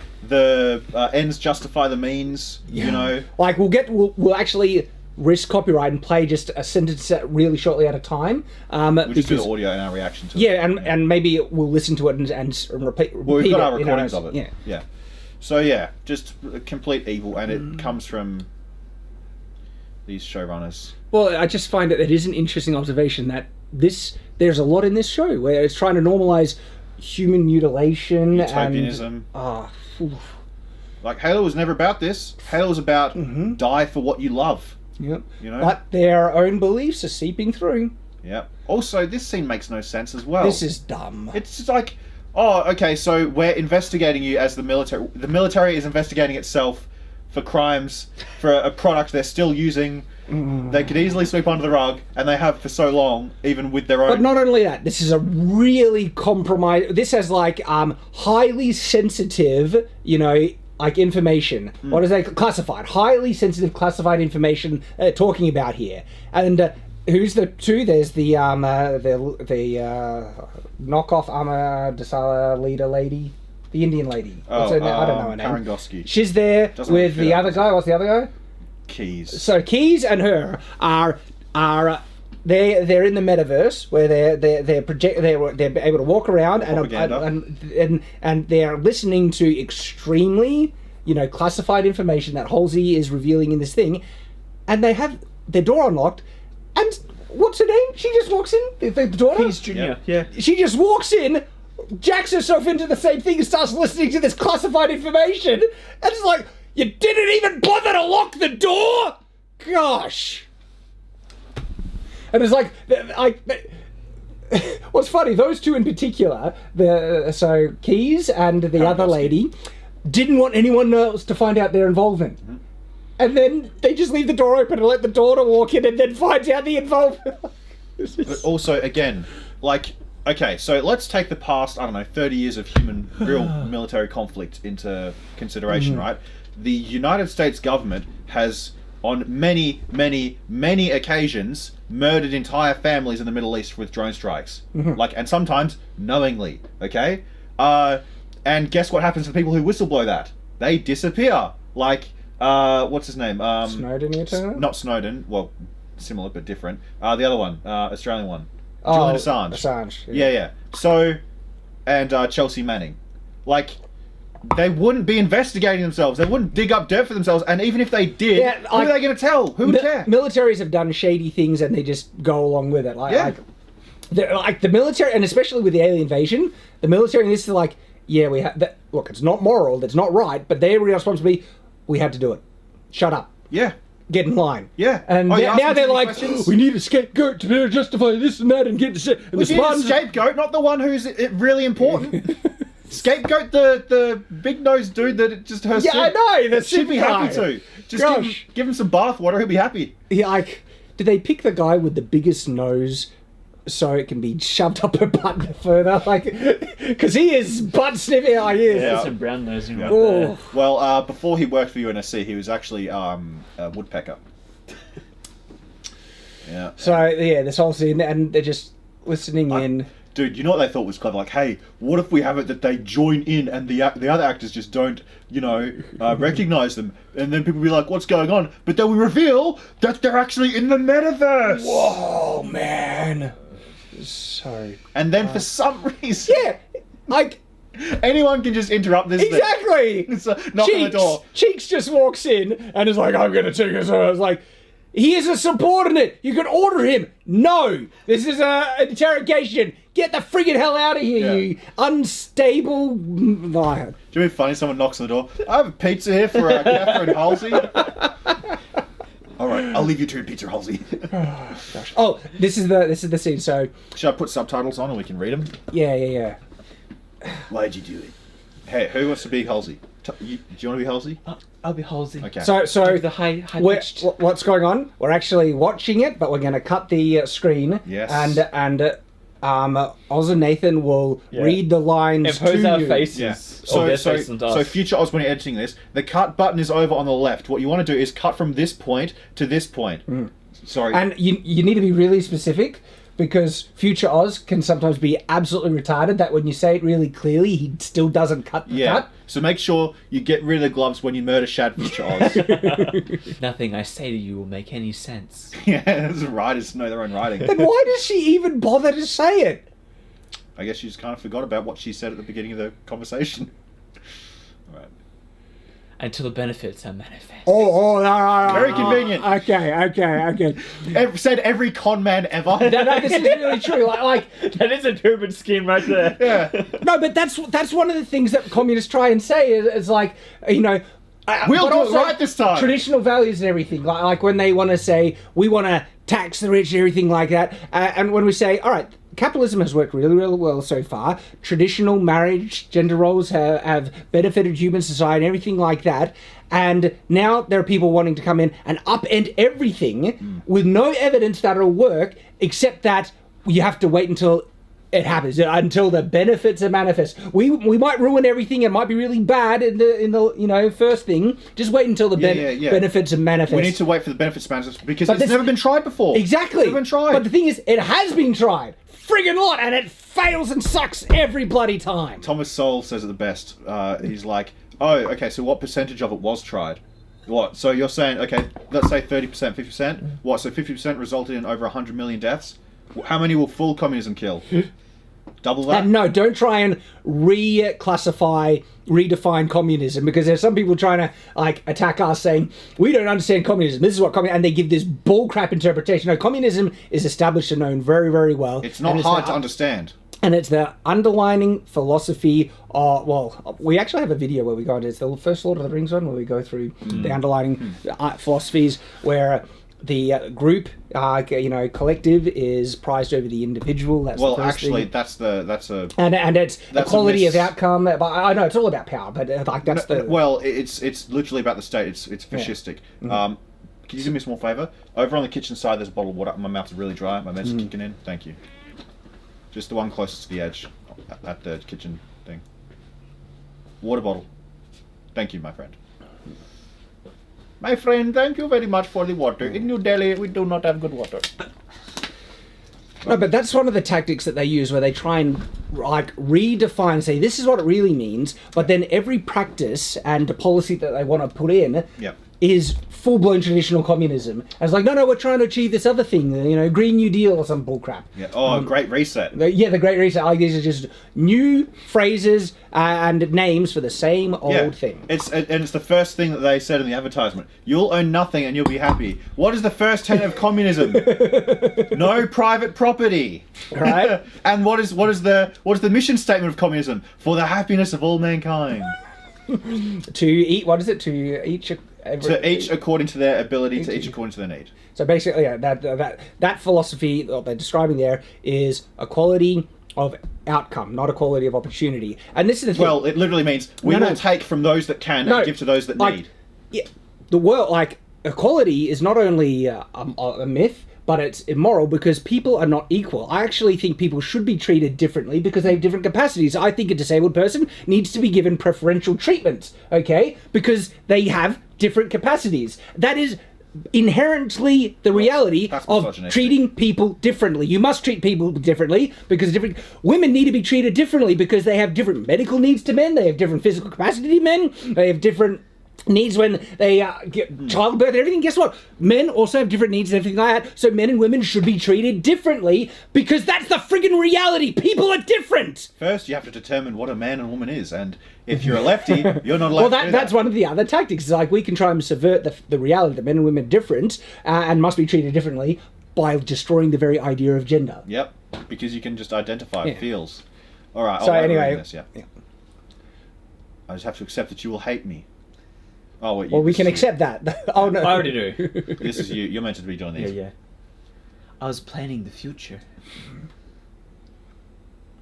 ends justify the means. You know, like we'll actually risk copyright and play just a sentence really shortly at a time. We'll just do the audio in our reaction to it. Yeah, and maybe we'll listen to it and repeat. Well, we've got our recordings of it. Yeah. Yeah. So yeah, just complete evil, and it comes from these showrunners. Well, I just find that it is an interesting observation that there's a lot in this show where it's trying to normalize human mutilation Utopianism. and Like, Halo was never about this. Halo was about die for what you love. Yep. You know? But their own beliefs are seeping through. Yeah. Also, this scene makes no sense as well. This is dumb. It's just like, oh, okay, so we're investigating you as the military. The military is investigating itself for crimes for a product they're still using. They could easily sweep under the rug, and they have for so long, even with their own. But not only that, this is a really compromised. This has like highly sensitive, like information. What is that? Classified, highly sensitive classified information talking about here. And who's the two? There's the knockoff Amadasala leader lady, the Indian lady. What's her name? I don't know her name. Karangoski. She's there Doesn't with fit the up. other guy. What's the other guy? Keys. So Keys and her are they're in the metaverse where they're able to walk around and they're listening to extremely classified information that Halsey is revealing in this thing, and they have their door unlocked, and what's her name? She just walks in. The daughter. Keys Jr. Yeah. She just walks in, jacks herself into the same thing, and starts listening to this classified information, and it's like, you didn't even bother to lock the door? Gosh. And it's like, what's funny, those two in particular, so Keys and the other lady, didn't want anyone else to find out their involvement. And then they just leave the door open and let the daughter walk in and then finds out the involvement. But also, again, like, okay, so let's take the past, 30 years of real military conflict into consideration, right? The United States government has, on many, many, many occasions, murdered entire families in the Middle East with drone strikes. And sometimes knowingly, okay? And guess what happens to the people who whistleblow that? They disappear. Like, what's his name? Snowden, you're talking about? Not Snowden, well, similar but different. The other one, Australian one. Julian Assange. Assange. Yeah. So, and Chelsea Manning. Like, they wouldn't be investigating themselves. They wouldn't dig up dirt for themselves. And even if they did, who are they going to tell? Who would care? Militaries have done shady things and they just go along with it. Like the military, and especially with the alien invasion, the military in this is like, yeah, we have that. Look, it's not moral, that's not right, but their responsibility, we had to do it. Shut up. Yeah. Get in line. Yeah. And now they're like, we need a scapegoat to be able to justify this and that and get the shit. And We need a scapegoat, not the one who's really important. Scapegoat the big nosed dude that it just her. Yeah, I know. The should be happy to. Just give him some bath water. He'll be happy. Yeah, like, did they pick the guy with the biggest nose so it can be shoved up her butt further? Like, because he is butt sniffing. Oh, he is. There's some brown nosing right Oh. there. Well, before he worked for UNSC, he was actually a woodpecker. Yeah. So yeah, this whole scene, and they're just listening in. Dude, you know what they thought was clever? Like, hey, what if we have it that they join in and the other actors just don't, recognize them, and then people be like, what's going on? But then we reveal that they're actually in the metaverse. Whoa, man! So. And then for some reason, Yeah, like. anyone can just interrupt this. Exactly. Thing. So, knock on the door. Cheeks just walks in and is like, I'm gonna take us. I was like, he is a subordinate. You can order him. No, this is an interrogation. Get the friggin' hell out of here, you unstable. Do you know what's funny? Someone knocks on the door. I have a pizza here for Catherine Halsey. All right, I'll leave you to your pizza, Halsey. Gosh. Oh, this is the scene. So Should I put subtitles on and we can read them? yeah. Why'd you do it? Hey, who wants to be Halsey? Do you want to be Halsey? I'll be Halsey. Okay. So The high we're- pitched. what's going on? We're actually watching it, but we're going to cut the screen. Yes. And Oz and Nathan will read the lines Impose to our you. faces. Yeah. Or their face onto us. So future Oz, when you're editing this, the cut button is over on the left. What you want to do is cut from this point to this point. Sorry. And you need to be really specific, because future Oz can sometimes be absolutely retarded that when you say it really clearly, he still doesn't cut the cut. So make sure you get rid of the gloves when you murder Shad future Oz. Nothing I say to you will make any sense. Yeah, the writers know their own writing. Then why does she even bother to say it? I guess she just kind of forgot about what she said at the beginning of the conversation. All right. until the benefits are manifest. Very convenient. Okay. Said every con man ever. No, this is really true. Like That is a pyramid scheme right there. Yeah. no, but that's one of the things that communists try and say is like, you know, We'll but do it also right this time. Traditional values and everything, like when they want to say we want to tax the rich and everything like that, and when we say, all right, capitalism has worked really, really well so far. Traditional marriage, gender roles have benefited human society and everything like that. And now there are people wanting to come in and upend everything with no evidence that it'll work, except that you have to wait until it happens, until the benefits are manifest. We might ruin everything. It might be really bad in the first thing. Just wait until the benefits are manifest. We need to wait for the benefits to manifest because it's never been tried before. Exactly. It's never been tried. But the thing is, it has been tried. Friggin' lot, and it fails and sucks every bloody time. Thomas Sowell says it the best. He's like, oh, okay, so what percentage of it was tried? What? So you're saying, okay, let's say 30%, 50%. What? So 50% resulted in over 100 million deaths? How many will full communism kill? Double that? And no, don't try and redefine communism, because there's some people trying to like attack us saying we don't understand communism. This is what communism, and they give this bullcrap interpretation. No, communism is established and known very, very well. It's not hard to understand. And it's the underlining philosophy. Well, we actually have a video where we go into it's the first Lord of the Rings one, where we go through the underlining philosophies, where the group, collective is prized over the individual. That's well, the first actually, thing. that's a and it's equality of outcome. But I know it's all about power, but like that's the well, it's literally about the state. It's fascistic. Yeah. Can you do me a small favour? Over on the kitchen side, there's a bottle of water. My mouth's really dry. My med's kicking in. Thank you. Just the one closest to the edge at the kitchen thing. Water bottle. Thank you, my friend. My friend, thank you very much for the water. In New Delhi, we do not have good water. No, but that's one of the tactics that they use, where they try and like redefine, say this is what it really means, but then every practice and policy that they want to put in is full-blown traditional communism. And it's like, no, we're trying to achieve this other thing, Green New Deal or some bullcrap. Yeah. Oh, Great Reset. The Great Reset. Like, these are just new phrases and names for the same old thing. It's the first thing that they said in the advertisement. You'll own nothing and you'll be happy. What is the first tenet of communism? No private property. Right. And what is the mission statement of communism? For the happiness of all mankind. To eat. What is it? To each. To each according to their ability, to each according to their need. So basically, that philosophy that they're describing there is equality of outcome, not equality of opportunity. And this is the thing. Well, it literally means we will take from those that can and give to those that need. Yeah, the world, equality is not only a myth, but it's immoral because people are not equal. I actually think people should be treated differently because they have different capacities. I think a disabled person needs to be given preferential treatment, okay? Because they have different capacities. That is inherently the reality of treating people differently. You must treat people differently because women need to be treated differently because they have different medical needs to men, they have different physical capacity to men, they have different needs when they get childbirth and everything. Guess what? Men also have different needs and everything like that. So men and women should be treated differently because that's the friggin' reality. People are different. First, you have to determine what a man and woman is, and if you're a lefty, you're not allowed to do that. That's one of the other tactics. It's like we can try and subvert the reality that men and women are different and must be treated differently by destroying the very idea of gender. Yep, because you can just identify feels. All right. So anyway, this, I just have to accept that you will hate me. Oh, wait, well, we can accept that. Oh no, I already do. This is you. You're meant to be doing these. Yeah. I was planning the future.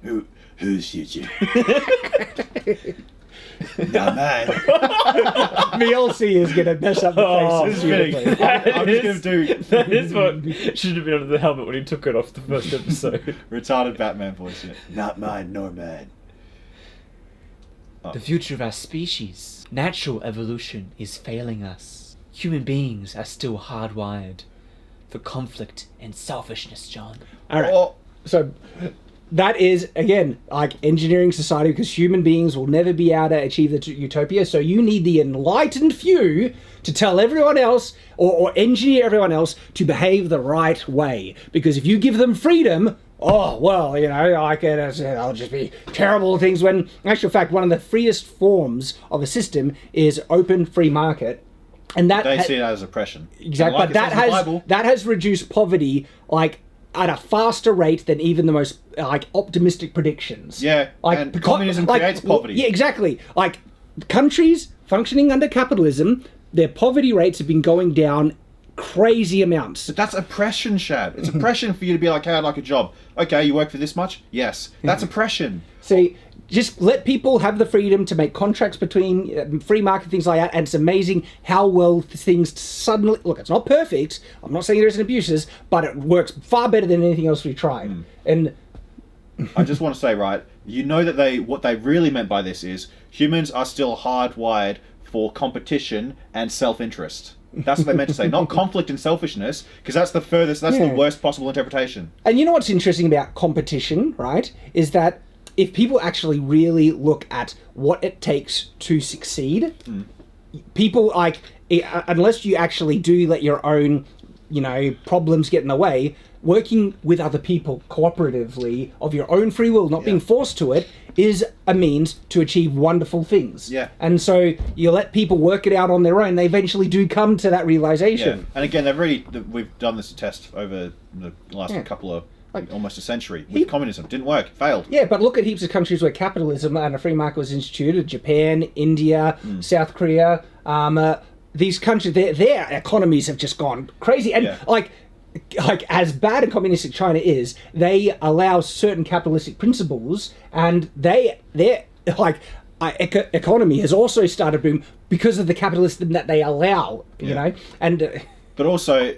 Whose future? Not mine. VLC is gonna mess up the faces. I'm just gonna do. That is what should have been under the helmet when he took it off the first episode. Retarded Batman voice. Yeah. Not mine, nor mine. The future of our species. Natural evolution is failing us. Human beings are still hardwired for conflict and selfishness, John. All right. So that is, again, like engineering society because human beings will never be able to achieve the utopia. So you need the enlightened few to tell everyone else or engineer everyone else to behave the right way. Because if you give them freedom, oh, well, I'll just be terrible things, when, in actual fact, one of the freest forms of a system is open free market. And that they see it as oppression. Exactly, but that has reduced poverty, like, at a faster rate than even the most, like, optimistic predictions. Yeah, like, and communism creates poverty. Yeah, exactly. Like, countries functioning under capitalism, their poverty rates have been going down crazy amounts. But that's oppression, Shad. It's oppression for you to be like, hey, I'd like a job. Okay, you work for this much? Yes. That's oppression. See, just let people have the freedom to make contracts between free market, things like that, and it's amazing how well things suddenly... Look, it's not perfect. I'm not saying there isn't abuses, but it works far better than anything else we've tried. And I just want to say, right, you know that what they really meant by this is humans are still hardwired for competition and self-interest. That's what they meant to say, not conflict and selfishness, because that's the worst possible interpretation. And you know what's interesting about competition, right, is that if people actually really look at what it takes to succeed, people, like, unless you actually do let your own, problems get in the way, working with other people cooperatively of your own free will, not being forced to it, is a means to achieve wonderful things. Yeah. And so you let people work it out on their own, they eventually do come to that realization. Yeah. And again, we've done this test over the last couple of, almost a century, with communism. Didn't work. Failed. Yeah, but look at heaps of countries where capitalism and a free market was instituted. Japan, India, South Korea. These countries, their economies have just gone crazy. And like as bad as communistic China is, they allow certain capitalistic principles, and their economy has also started boom because of the capitalism that they allow. You know, and but also,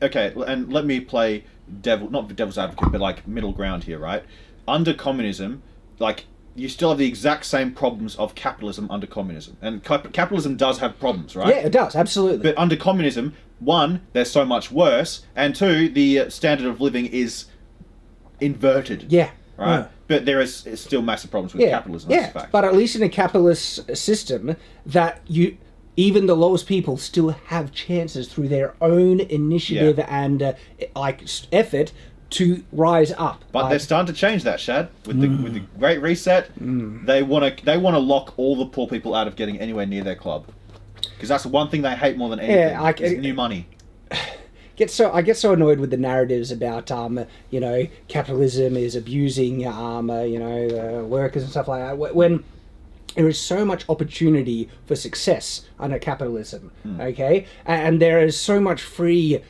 okay, and let me play not devil's advocate, but like middle ground here, right? Under communism, like, you still have the exact same problems of capitalism under communism, and capitalism does have problems, right? Yeah, it does, absolutely. But under communism, one, they're so much worse, and two, the standard of living is inverted. Yeah. Right? Yeah. But there is still massive problems with capitalism. That's a fact. But at least in a capitalist system, that even the lowest people still have chances through their own initiative and effort to rise up. But they're starting to change that, Shad. With the Great Reset, they want to lock all the poor people out of getting anywhere near their club, because that's the one thing they hate more than anything. Is new money. I get so annoyed with the narratives about capitalism is abusing workers and stuff like that, when there is so much opportunity for success under capitalism. Okay, and there is so much free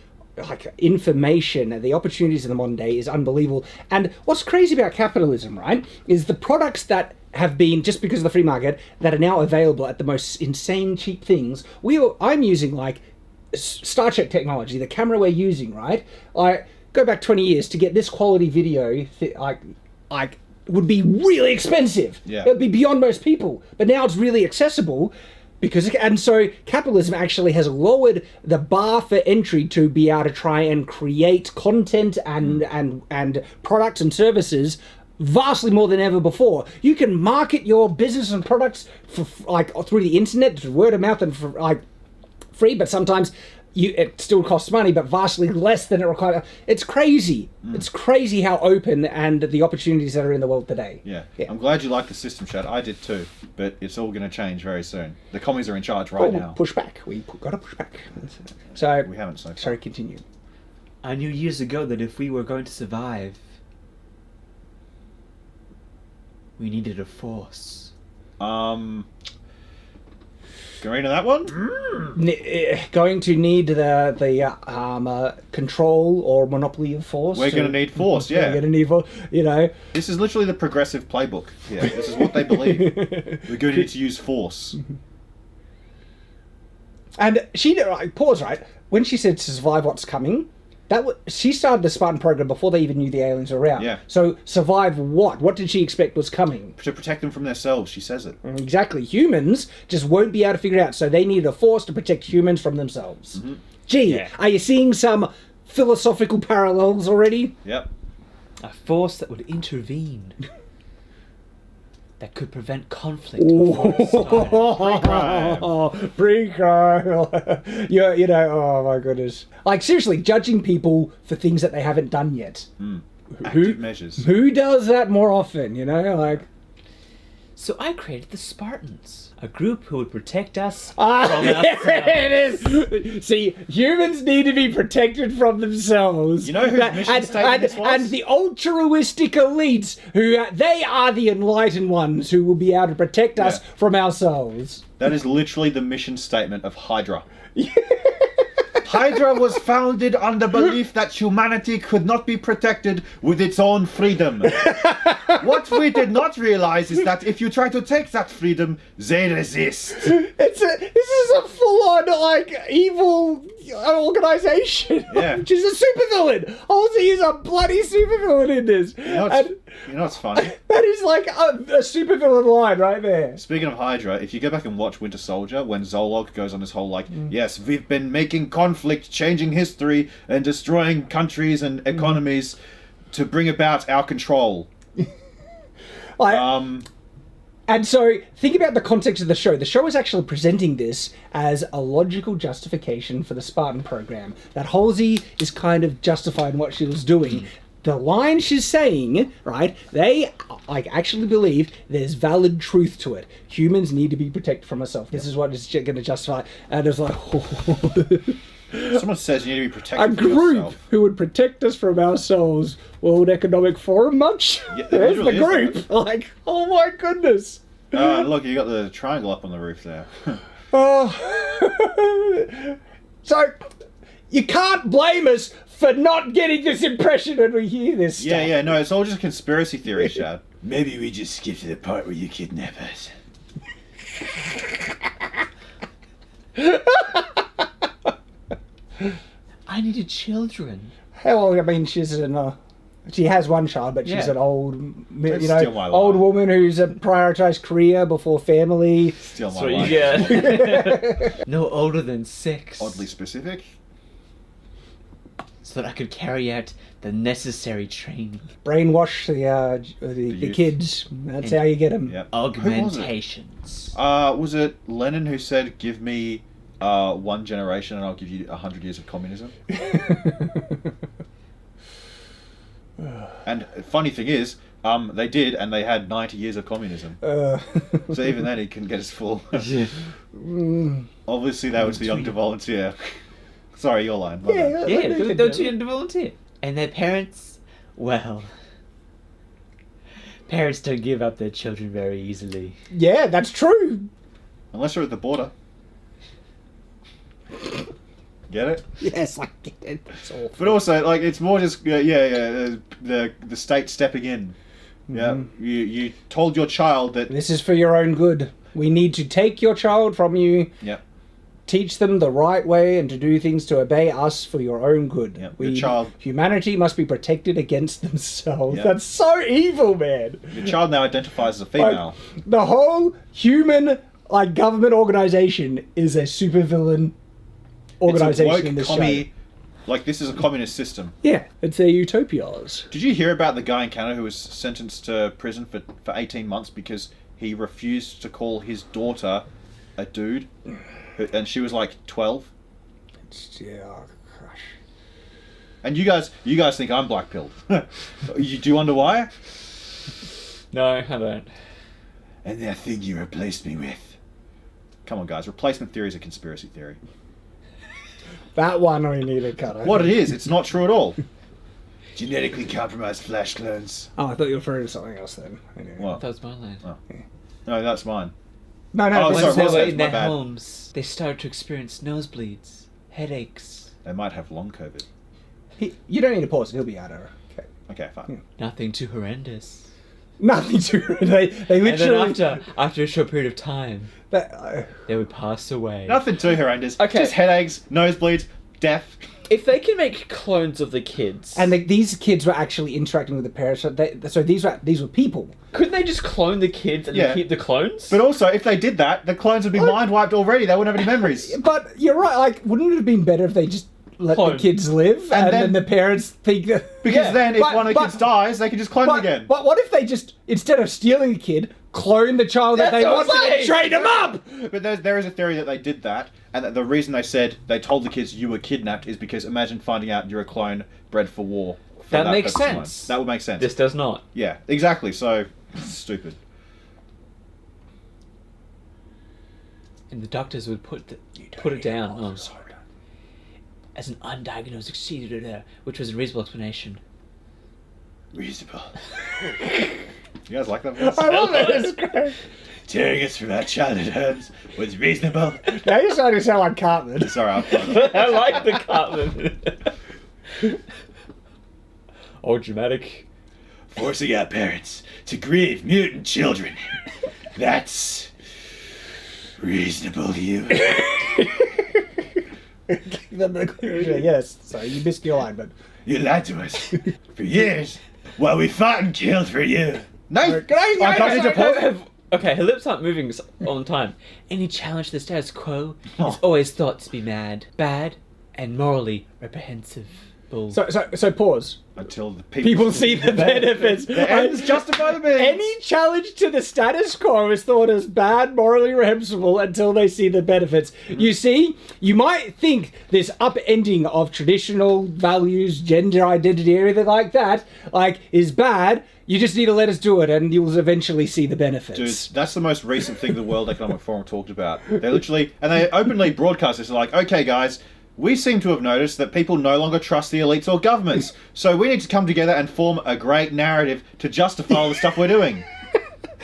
information. The opportunities in the modern day is unbelievable. And what's crazy about capitalism, right, is the products that have been, just because of the free market, that are now available at the most insane cheap things. I'm using Star Trek technology, the camera we're using, right? Go back 20 years to get this quality video, would be really expensive. Yeah. It would be beyond most people. But now it's really accessible. And so capitalism actually has lowered the bar for entry to be able to try and create content and products and services vastly more than ever before. You can market your business and products for through the internet, through word of mouth, and for free, but sometimes it still costs money, but vastly less than it requires. It's crazy. It's crazy how open and the opportunities that are in the world today. Yeah. I'm glad you like the system, Chad. I did too, but it's all going to change very soon. The commies are in charge right now. Push back. We've got to push back. So we haven't so far. Sorry, continue. I knew years ago that if we were going to survive, we needed a force. Going to that one? Going to need the control or monopoly of force. We're going to need force, yeah. We're going to need force, This is literally the progressive playbook. Yeah, this is what they believe. We're going to need to use force. And she pause, right? When she said to survive what's coming, she started the Spartan program before they even knew the aliens were around. Yeah. So survive what? What did she expect was coming? To protect them from themselves, she says it. Exactly. Humans just won't be able to figure it out, so they need a force to protect humans from themselves. Mm-hmm. Gee, Are you seeing some philosophical parallels already? Yep. A force that would intervene. That could prevent conflict. Pre-crime. Oh my goodness. Seriously, judging people for things that they haven't done yet. active measures. Who does that more often, you know? Like, So I created the Spartans, a group who would protect us ah, from there ourselves. it is. See, humans need to be protected from themselves. You know whose mission statement this was? And the altruistic elites, who they are the enlightened ones who will be able to protect us Yeah. from ourselves. That is literally the mission statement of Hydra. Hydra was founded on the belief that humanity could not be protected with its own freedom. What we did not realize is that if you try to take that freedom, they resist. This is a full-on, like, evil organization. Yeah. Which is a supervillain. Halsey is a bloody supervillain in this. You know what's funny? That is like a supervillain line right there. Speaking of Hydra, if you go back and watch Winter Soldier, when Zolog goes on this whole yes, we've been making conflict, changing history, and destroying countries and economies to bring about our control. Like, and so, think about the context of the show. The show is actually presenting this as a logical justification for the Spartan program. That Halsey is kind of justifying what she was doing. The line she's saying, right, they actually believe there's valid truth to it. Humans need to be protected from ourselves. This is what is going to justify. And it's like, Someone says you need to be a protected from group yourself. who would protect us from ourselves. World Economic Forum much? Yeah, it There's the literally is group. Like, oh my goodness. Look, you got the triangle up on the roof there. Oh. So, you can't blame us for not getting this impression when we hear this stuff. Yeah, no, it's all just conspiracy theory, Shad. Maybe we just skip to the part where you kidnap us. I needed children. Well, I mean, she has one child, but she's Yeah. an old, Don't steal my old line. woman who's prioritized career before family. Still my So you life. get no older than 6. Oddly specific. So that I could carry out the necessary training. Brainwash the youth. kids. That's And- how you get them. Yep. Augmentations. Was it Lenin who said, "Give me one generation and I'll give you 100 years of communism"? And funny thing is, they did, and they had 90 years of communism. So even then, he couldn't get his full. Obviously, that was the young to volunteer. Sorry, your line. My bad. Yeah, they're too young to volunteer. And their parents, well, parents don't give up their children very easily. Yeah, that's true. Unless you're at the border. Get it? Yes, I get it. That's awful. But also, like, it's more just the state stepping in. Yeah, you told your child that. This is for your own good. We need to take your child from you, Yeah. teach them the right way, and to do things to obey us for your own good. Yeah, your child- Humanity must be protected against themselves. Yeah. That's so evil, man. Your child now identifies as a female. The whole human government organization is a supervillain organization in it's this a woke show. commie. Like, this is a communist system. Yeah, it's their utopias. Did you hear about the guy in Canada who was sentenced to prison for 18 months because he refused to call his daughter a dude? And she was like 12? Yeah, oh, gosh. And you guys think I'm black-pilled. Do you wonder why? No, I don't. And that thing you replaced me with. Come on, guys. Replacement theory is a conspiracy theory. That one we need to cut. What it is, it's not true at all. Genetically compromised flash clones. Oh, I thought you were referring to something else then. Anyway. What? That was my line. Oh. No, that's mine. No, Oh, this sorry, is- Once they what's were that? in My their bad. homes, they started to experience nosebleeds, headaches. They might have long COVID. you don't need to pause it. He'll be out of it. Okay. Okay, fine. Nothing too horrendous. Nothing to they literally. And then after a short period of time, That, they would pass away. Nothing too horrendous. Okay. Just headaches, nosebleeds, death. If they can make clones of the kids, and these kids were actually interacting with the parents. So these were people. couldn't they just clone the kids and Yeah. then keep the clones? But also, if they did that, the clones would be mind wiped already. They wouldn't have any memories. But you're right. Like, wouldn't it have been better if they just let Clone. the kids live and then then- the parents think that? Because Yeah, then, if but- one of the kids dies, they can just clone them again. But what if they just, instead of stealing a kid, clone the child that That's they what I'm want and saying. train them up? But there is a theory that they did that, and that the reason they said they told the kids you were kidnapped is because imagine finding out you're a clone bred for war That makes purpose alone. sense. That would make sense. This does not. Yeah, exactly. So, stupid. And the doctors would put it down. Oh, sorry. As an undiagnosed exceeded, which was a reasonable explanation. Reasonable. You guys like that voice? I love it. It's great. Tearing us from our childhood homes was reasonable. Now you're starting to sound like Cartman. Sorry, I'm I like the Cartman. Oh, dramatic. forcing our parents to grieve mutant children. That's reasonable to you. Yes, so you missed your line, but... You lied to us for years while we fought and killed for you. No, Okay, her lips aren't moving on time. Any challenge to the status quo is always thought to be mad, bad, and morally reprehensible. So pause. Until the People see the benefits. The ends justify the means. Any challenge to the status quo is thought as bad, morally reprehensible until they see the benefits. You see, you might think this upending of traditional values, gender identity, everything like that, is bad. You just need to let us do it, and you'll eventually see the benefits. Dude, that's the most recent thing the World Economic Forum talked about. They literally, and they openly broadcast this, like, okay, guys, we seem to have noticed that people no longer trust the elites or governments, so we need to come together and form a great narrative to justify all the stuff we're doing.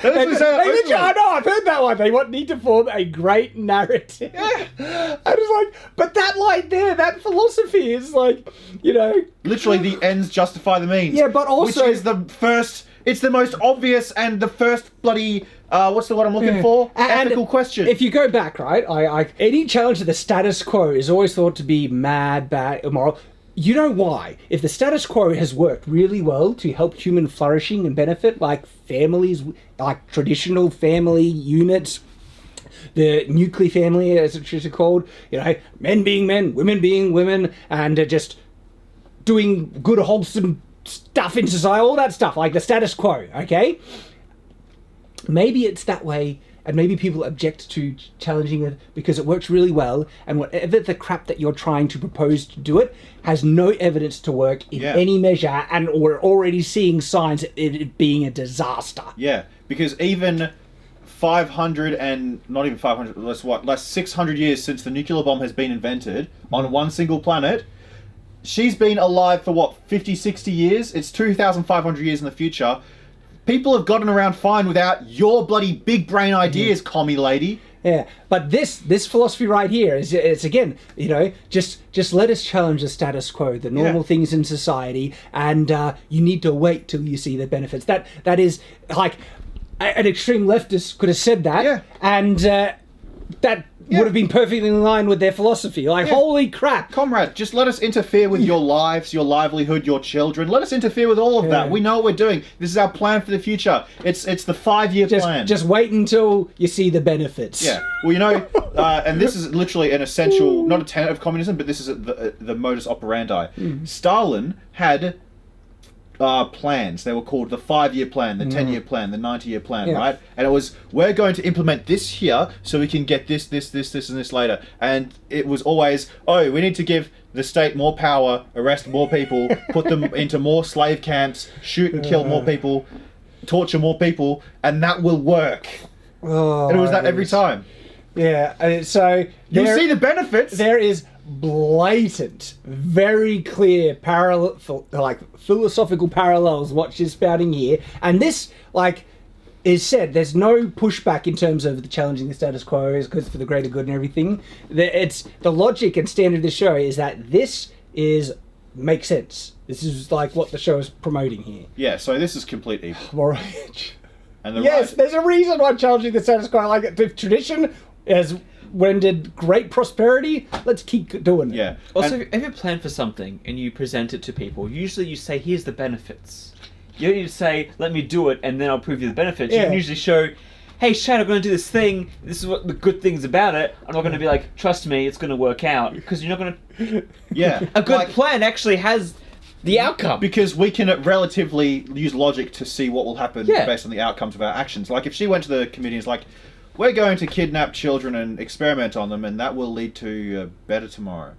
I know, I've heard that one. They need to form a great narrative. Yeah. I was like, but that line there, that philosophy is like, Literally, the ends justify the means. Yeah, but also... Which is the first... It's the most obvious and the first bloody... what's the word I'm looking for? Ethical question. If you go back, right, any challenge to the status quo is always thought to be mad, bad, immoral. You know why? If the status quo has worked really well to help human flourishing and benefit, like families, like traditional family units, the nuclear family, as it's called, men being men, women being women, and just doing good, wholesome stuff in society, all that stuff, like the status quo, okay? Maybe it's that way, and maybe people object to challenging it because it works really well, and whatever the crap that you're trying to propose to do it has no evidence to work in any measure, and we're already seeing signs of it being a disaster. Yeah, because even 500 and not even 500, last 600 years since the nuclear bomb has been invented on one single planet, she's been alive for 50, 60 years? It's 2,500 years in the future. People have gotten around fine without your bloody big brain ideas, commie lady. Yeah, but this philosophy right here it's again, just let us challenge the status quo, the normal things in society, and you need to wait till you see the benefits. That is like an extreme leftist could have said that, and that would have been perfectly in line with their philosophy. Holy crap. Comrade, just let us interfere with your lives, your livelihood, your children. Let us interfere with all of that. We know what we're doing. This is our plan for the future. It's the 5-year plan. Just wait until you see the benefits. Yeah. Well, and this is literally an essential, not a tenet of communism, but this is the modus operandi. Stalin had plans. They were called the 5-year plan, the 10-year plan, the 90-year plan, right? And it was, we're going to implement this here so we can get this, and this later. And it was always, we need to give the state more power, arrest more people, put them into more slave camps, shoot and kill more people, torture more people, and that will work. And it was that every time. Yeah, and so... You'll see the benefits! There is blatant, very clear philosophical parallels what she's spouting here, and this is said there's no pushback in terms of the challenging the status quo is because for the greater good and everything. It's the logic and standard of the show is that this makes sense. This is what the show is promoting here. Yeah, so this is complete evil. Right. And there's a reason why challenging the status quo, the tradition has rendered great prosperity. Let's keep doing it. Yeah. Also, if you plan for something and you present it to people, usually you say, here's the benefits. You don't need to say, let me do it and then I'll prove you the benefits. You can usually show, hey, Shad, I'm going to do this thing. This is what the good things about it. I'm not going to be like, trust me, it's going to work out. Because you're not going to... Yeah. A good plan actually has the outcome. Because we can relatively use logic to see what will happen based on the outcomes of our actions. If she went to the committee and was we're going to kidnap children and experiment on them, and that will lead to a better tomorrow.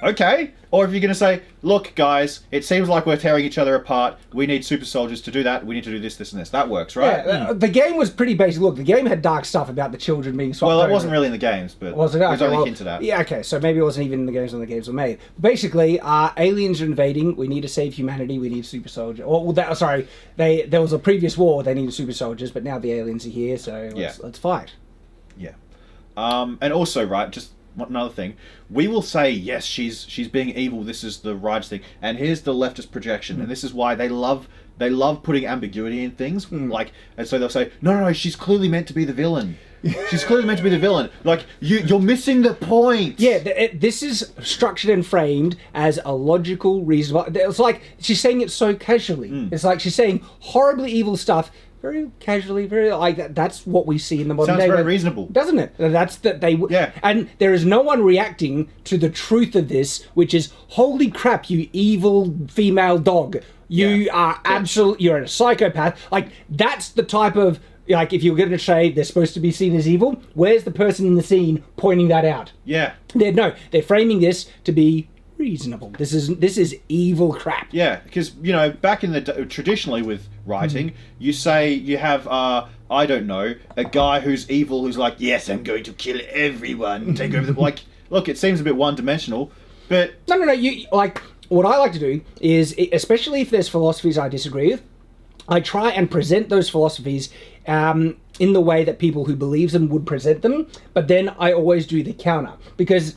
okay. Or if you're going to say, look, guys, it seems like we're tearing each other apart. We need super soldiers to do that. We need to do this, this, and this. That works, right? Yeah, the game was pretty basic. Look, the game had dark stuff about the children being swapped Well, it over. wasn't really in the games, but Was it? it was Okay, only hinted at. Yeah, okay, so maybe it wasn't even in the games when the games were made. Basically, aliens are invading. We need to save humanity. We need super soldiers. There was a previous war. They needed super soldiers, but now the aliens are here, so let's fight. Yeah. And also, right, just another thing, we will say, yes, she's being evil, this is the right thing, and here's the leftist projection, and this is why they love putting ambiguity in things, like, and so they'll say, no, she's clearly meant to be the villain. She's clearly meant to be the villain. Like, you're missing the point. Yeah, this is structured and framed as a logical, reasonable... It's like she's saying it so casually. It's like she's saying horribly evil stuff very casually, very like that. That's what we see in the modern day. Sounds very reasonable, doesn't it? That's that they. Yeah. And there is no one reacting to the truth of this, which is, holy crap, you evil female dog. You are absolutely. You're a psychopath. Like, that's the type of, like, if you're going to say they're supposed to be seen as evil, where's the person in the scene pointing that out? Yeah. They're framing this to be reasonable. This is evil crap. Yeah, because, back in the traditionally with writing, you say you have I don't know, a guy who's evil who's like, yes, I'm going to kill everyone, take over the like. Look, it seems a bit one-dimensional, but no. You like, what I like to do is, especially if there's philosophies I disagree with, I try and present those philosophies in the way that people who believe them would present them, but then I always do the counter, because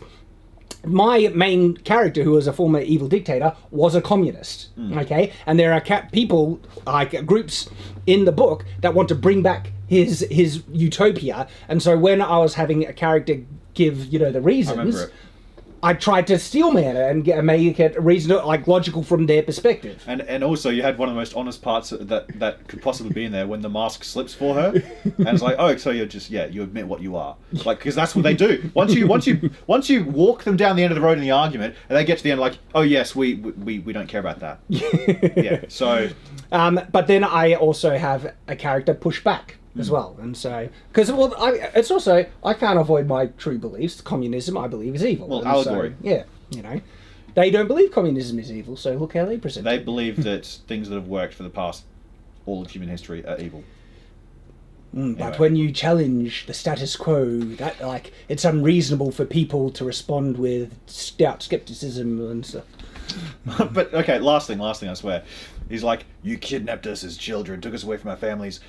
my main character, who was a former evil dictator, was a communist. Okay, and there are people, like groups in the book, that want to bring back his utopia. And so when I was having a character give the reasons, I tried to steelman it and make it reasonable, like logical from their perspective. And also you had one of the most honest parts that could possibly be in there when the mask slips for her, and it's like, oh, so you're just you admit what you are, like, because that's what they do. Once you walk them down the end of the road in the argument, and they get to the end like, oh yes, we don't care about that. Yeah. So. But then I also have a character push back as well, and so because it's also, I can't avoid my true beliefs. Communism, I believe, is evil. Well, allegory. So, they don't believe communism is evil. So look how they present it. They believe that things that have worked for the past all of human history are evil. But when you challenge the status quo, that it's unreasonable for people to respond with stout skepticism and stuff. But okay, last thing, I swear. He's like, you kidnapped us as children, took us away from our families,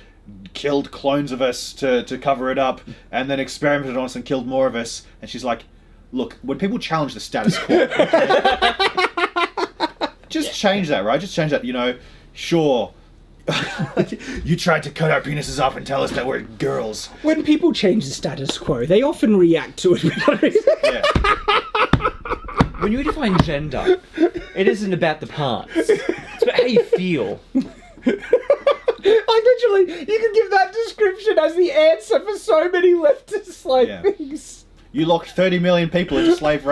killed clones of us to cover it up, and then experimented on us and killed more of us. And she's like, look, when people challenge the status quo, just change that, right? Just change that, sure. You tried to cut our penises off and tell us that we're girls. When people change the status quo, they often react to it. Yeah. When you define gender, it isn't about the parts. It's about how you feel. Like, literally, you can give that description as the answer for so many leftist things. You locked 30 million people into slave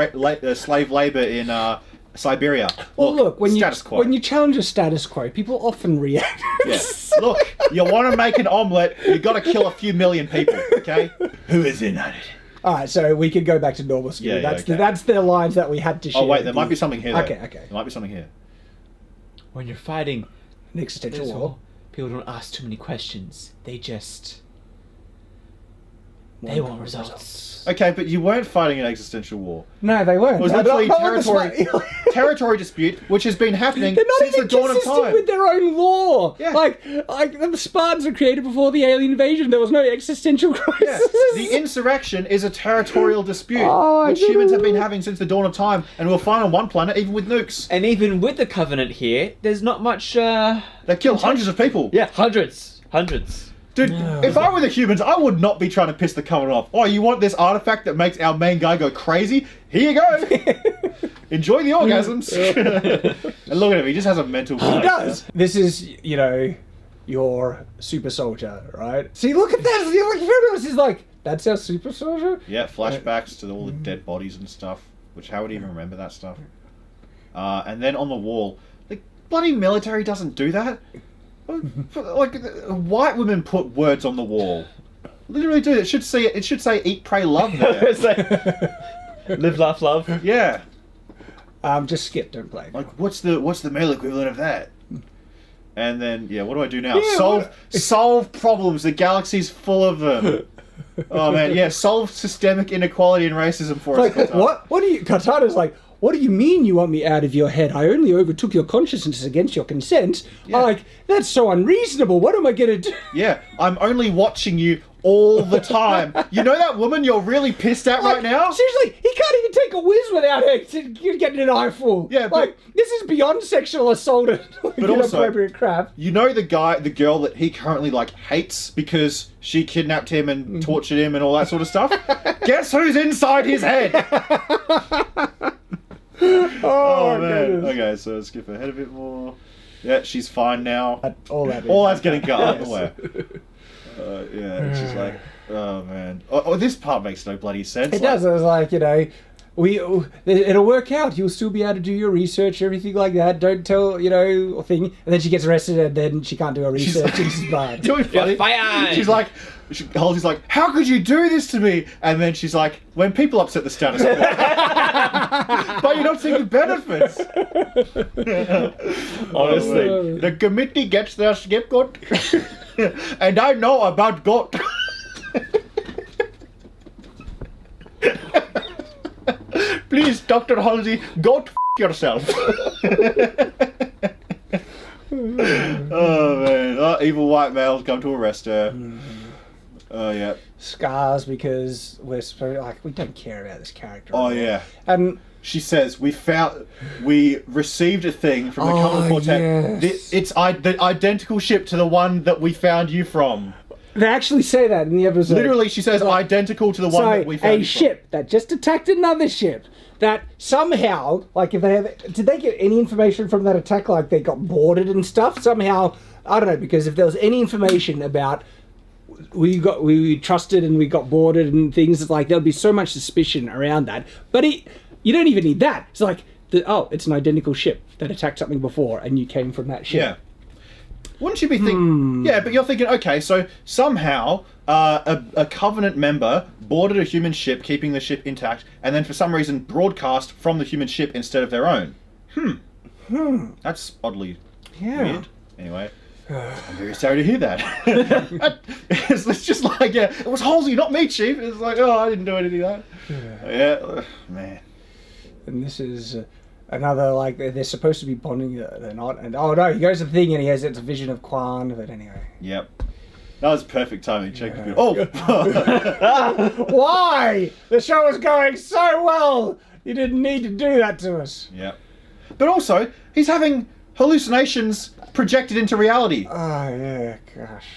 labor in Siberia. Well, look, when you challenge a status quo, people often react. Yeah. Look, you want to make an omelette, you got to kill a few million people, okay? Who is in on it? All right, so we can go back to normal school. Yeah, that's the lines that we had to share. Oh wait, there might be something here. Okay. There might be something here. When you're fighting an existential war, people don't ask too many questions. They want results. Okay, but you weren't fighting an existential war. No, they weren't. It was literally territory dispute, which has been happening since the dawn of time. With their own law. Yeah. Like the Spartans were created before the alien invasion. There was no existential crisis. Yeah. The insurrection is a territorial dispute, which humans have been having since the dawn of time, and we'll find on one planet, even with nukes. And even with the Covenant here, there's not much... They've killed hundreds of people. Yeah, hundreds. Dude, if I were the humans, I would not be trying to piss the Covenant off. Oh, you want this artifact that makes our main guy go crazy? Here you go. Enjoy the orgasms. And look at him, he just has a mental... He does. This is, your super soldier, right? See, look at that. This is like, that's our super soldier? Yeah, flashbacks to all the dead bodies and stuff. Which, how would he even remember that stuff? And then on the wall, the bloody military doesn't do that. Like, white women put words on the wall. Literally do it. It should say eat, pray, love there. Live, laugh, love. Yeah. Just skip, don't play. Like, what's the male equivalent of that? And then, what do I do now? Yeah, solve problems. The galaxy's full of them. Oh man, solve systemic inequality and racism for us. Like, what do you... Katana's like, what do you mean you want me out of your head? I only overtook your consciousness against your consent. Yeah. I'm like, that's so unreasonable. What am I going to do? Yeah, I'm only watching you all the time. You know that woman you're really pissed at right now? Seriously, he can't even take a whiz without her getting an eyeful. Yeah, but... Like, this is beyond sexual assault and inappropriate crap. You know the girl that he currently, like, hates because she kidnapped him and tortured him and all that sort of stuff? Guess who's inside his head? Oh, man. goodness. Okay, so skip ahead a bit more. Yeah, she's fine now. All that's getting cut out of the way. It's just like, oh man. This part makes no bloody sense. It does. It's like, it'll work out. You'll still be able to do your research, everything like that. Don't tell, thing. And then she gets arrested and then she can't do her research and she's bad. Doing funny. She's like, Halsey's like, how could you do this to me? And then she's like, when people upset the status quo. But you're not seeing the benefits. Honestly. The committee gets their scapegoat. And I know about goat. Please, Dr. Halsey, go yourself. Oh man! Evil white males come to arrest her. Oh yeah. Scars because we don't care about this character. Oh yeah. And she says we received a thing from the Commodore Quartet. Yes. It's the identical ship to the one that we found you from. They actually say that in the episode. Literally, she says identical to the one that we found you from. A ship that just attacked another ship. That somehow, like, did they get any information from that attack? Like, they got boarded and stuff? Somehow, I don't know, because if there was any information about we trusted and we got boarded and things, it's like, there'd be so much suspicion around that. But you don't even need that. It's like, it's an identical ship that attacked something before and you came from that ship. Yeah. Wouldn't you be thinking... Yeah, but you're thinking, okay, so somehow a Covenant member boarded a human ship, keeping the ship intact, and then for some reason broadcast from the human ship instead of their own. That's oddly weird. Anyway, I'm very sorry to hear that. It's just like, it was Halsey, not me, Chief. It's like, I didn't do anything like that. Man. And this is... another, like, they're supposed to be bonding, they're not. And oh no, he goes to the thing and he has it's a vision of Kwan, but anyway. Yep. That was perfect timing. Check it. Why? The show was going so well. You didn't need to do that to us. Yep. But also, he's having hallucinations projected into reality. Oh yeah, gosh.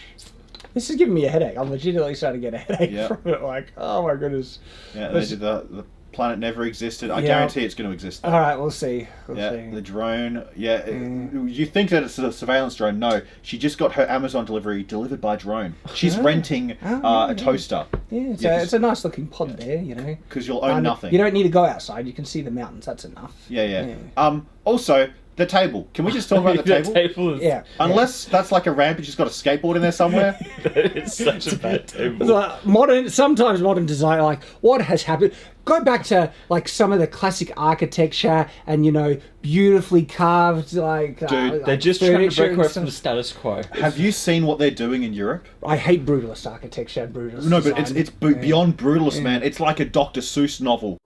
This is giving me a headache. I'm legitimately starting to get a headache from it. Like, oh my goodness. Yeah, they did the planet never existed. I guarantee it's going to exist. All right, we'll see. The drone. You think that it's a surveillance drone? No, she just got her Amazon delivered by drone. She's renting a toaster. Yeah, it's a nice looking pod there, Because you'll own nothing. You don't need to go outside. You can see the mountains. That's enough. Yeah. Also, the table. Can we just talk about the table? Unless that's like a ramp and she's got a skateboard in there somewhere. That is such a bad table. Sometimes modern design, like, what has happened? Go back to, like, some of the classic architecture and, beautifully carved, like... Dude, they're just trying to break away from the status quo. Have you seen what they're doing in Europe? I hate brutalist architecture and brutalist No, design. but it's beyond brutalist, man. It's like a Dr. Seuss novel.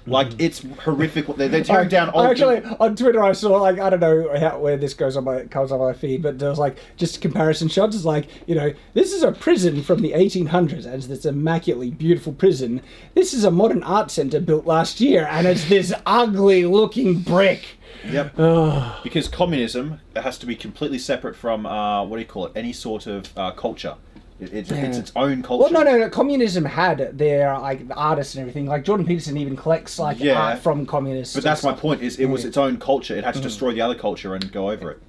Like, it's horrific. They're tearing down old... Actually, on Twitter I saw, like, I don't know where this comes on my feed, but there was, like, just comparison shots. It's like, this is a prison from the 1800s, and it's this immaculately beautiful prison. This is a modern art centre built last year, and it's this ugly-looking brick. Yep. Because communism has to be completely separate from, any sort of culture. It's its own culture. Well, no. Communism had their, like, artists and everything. Like, Jordan Peterson even collects, like, art from communists. But that's my point, is it was its own culture. It had to destroy the other culture and go over it.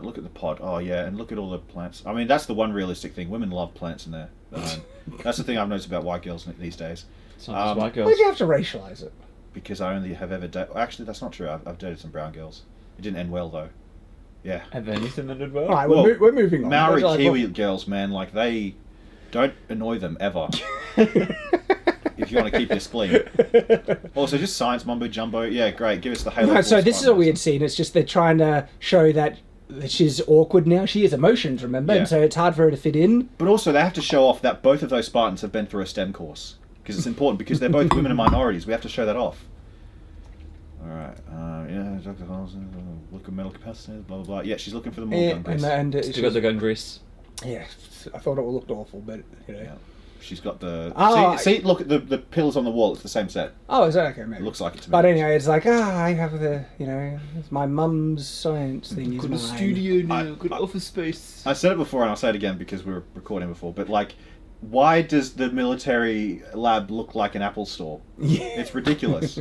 Look at the pod. Oh, yeah, and look at all the plants. I mean, that's the one realistic thing. Women love plants in there. That's the thing I've noticed about white girls these days. It's not just white girls. Why do you have to racialise it? because I only have ever dated... Actually, that's not true. I've dated some brown girls. It didn't end well, though. Yeah. Have anything ended well? All right, Well, we're moving on. Maori Like, Kiwi girls, man, like, they... Don't annoy them, ever. If you want to keep your spleen. Also, just science mumbo-jumbo. Yeah, great. Give us the Halo No, so Force this is a weird scene. It's just they're trying to show that she's awkward now. She has emotions, remember? Yeah. And so it's hard for her to fit in. But also, they have to show off that both of those Spartans have been through a STEM course. Because it's important, because they're both women and minorities. We have to show that off. Alright, yeah, Dr. Halsey, look at mental capacity, blah, blah, blah. Yeah, she's looking for the more gun grease. And Still got the gun grease. yeah, I thought it looked awful, but, you know. Yeah. She's got the... Oh, see, look at the pillars on the wall. It's the same set. Oh, is that okay, maybe? It looks like it to me. But anyway, it's like, I have the, you know, it's my mum's science thing is Got a mine. studio now, I- got office space. I said it before and I'll say it again because we were recording before, but like, why does the military lab look like an Apple store? Yeah. It's ridiculous.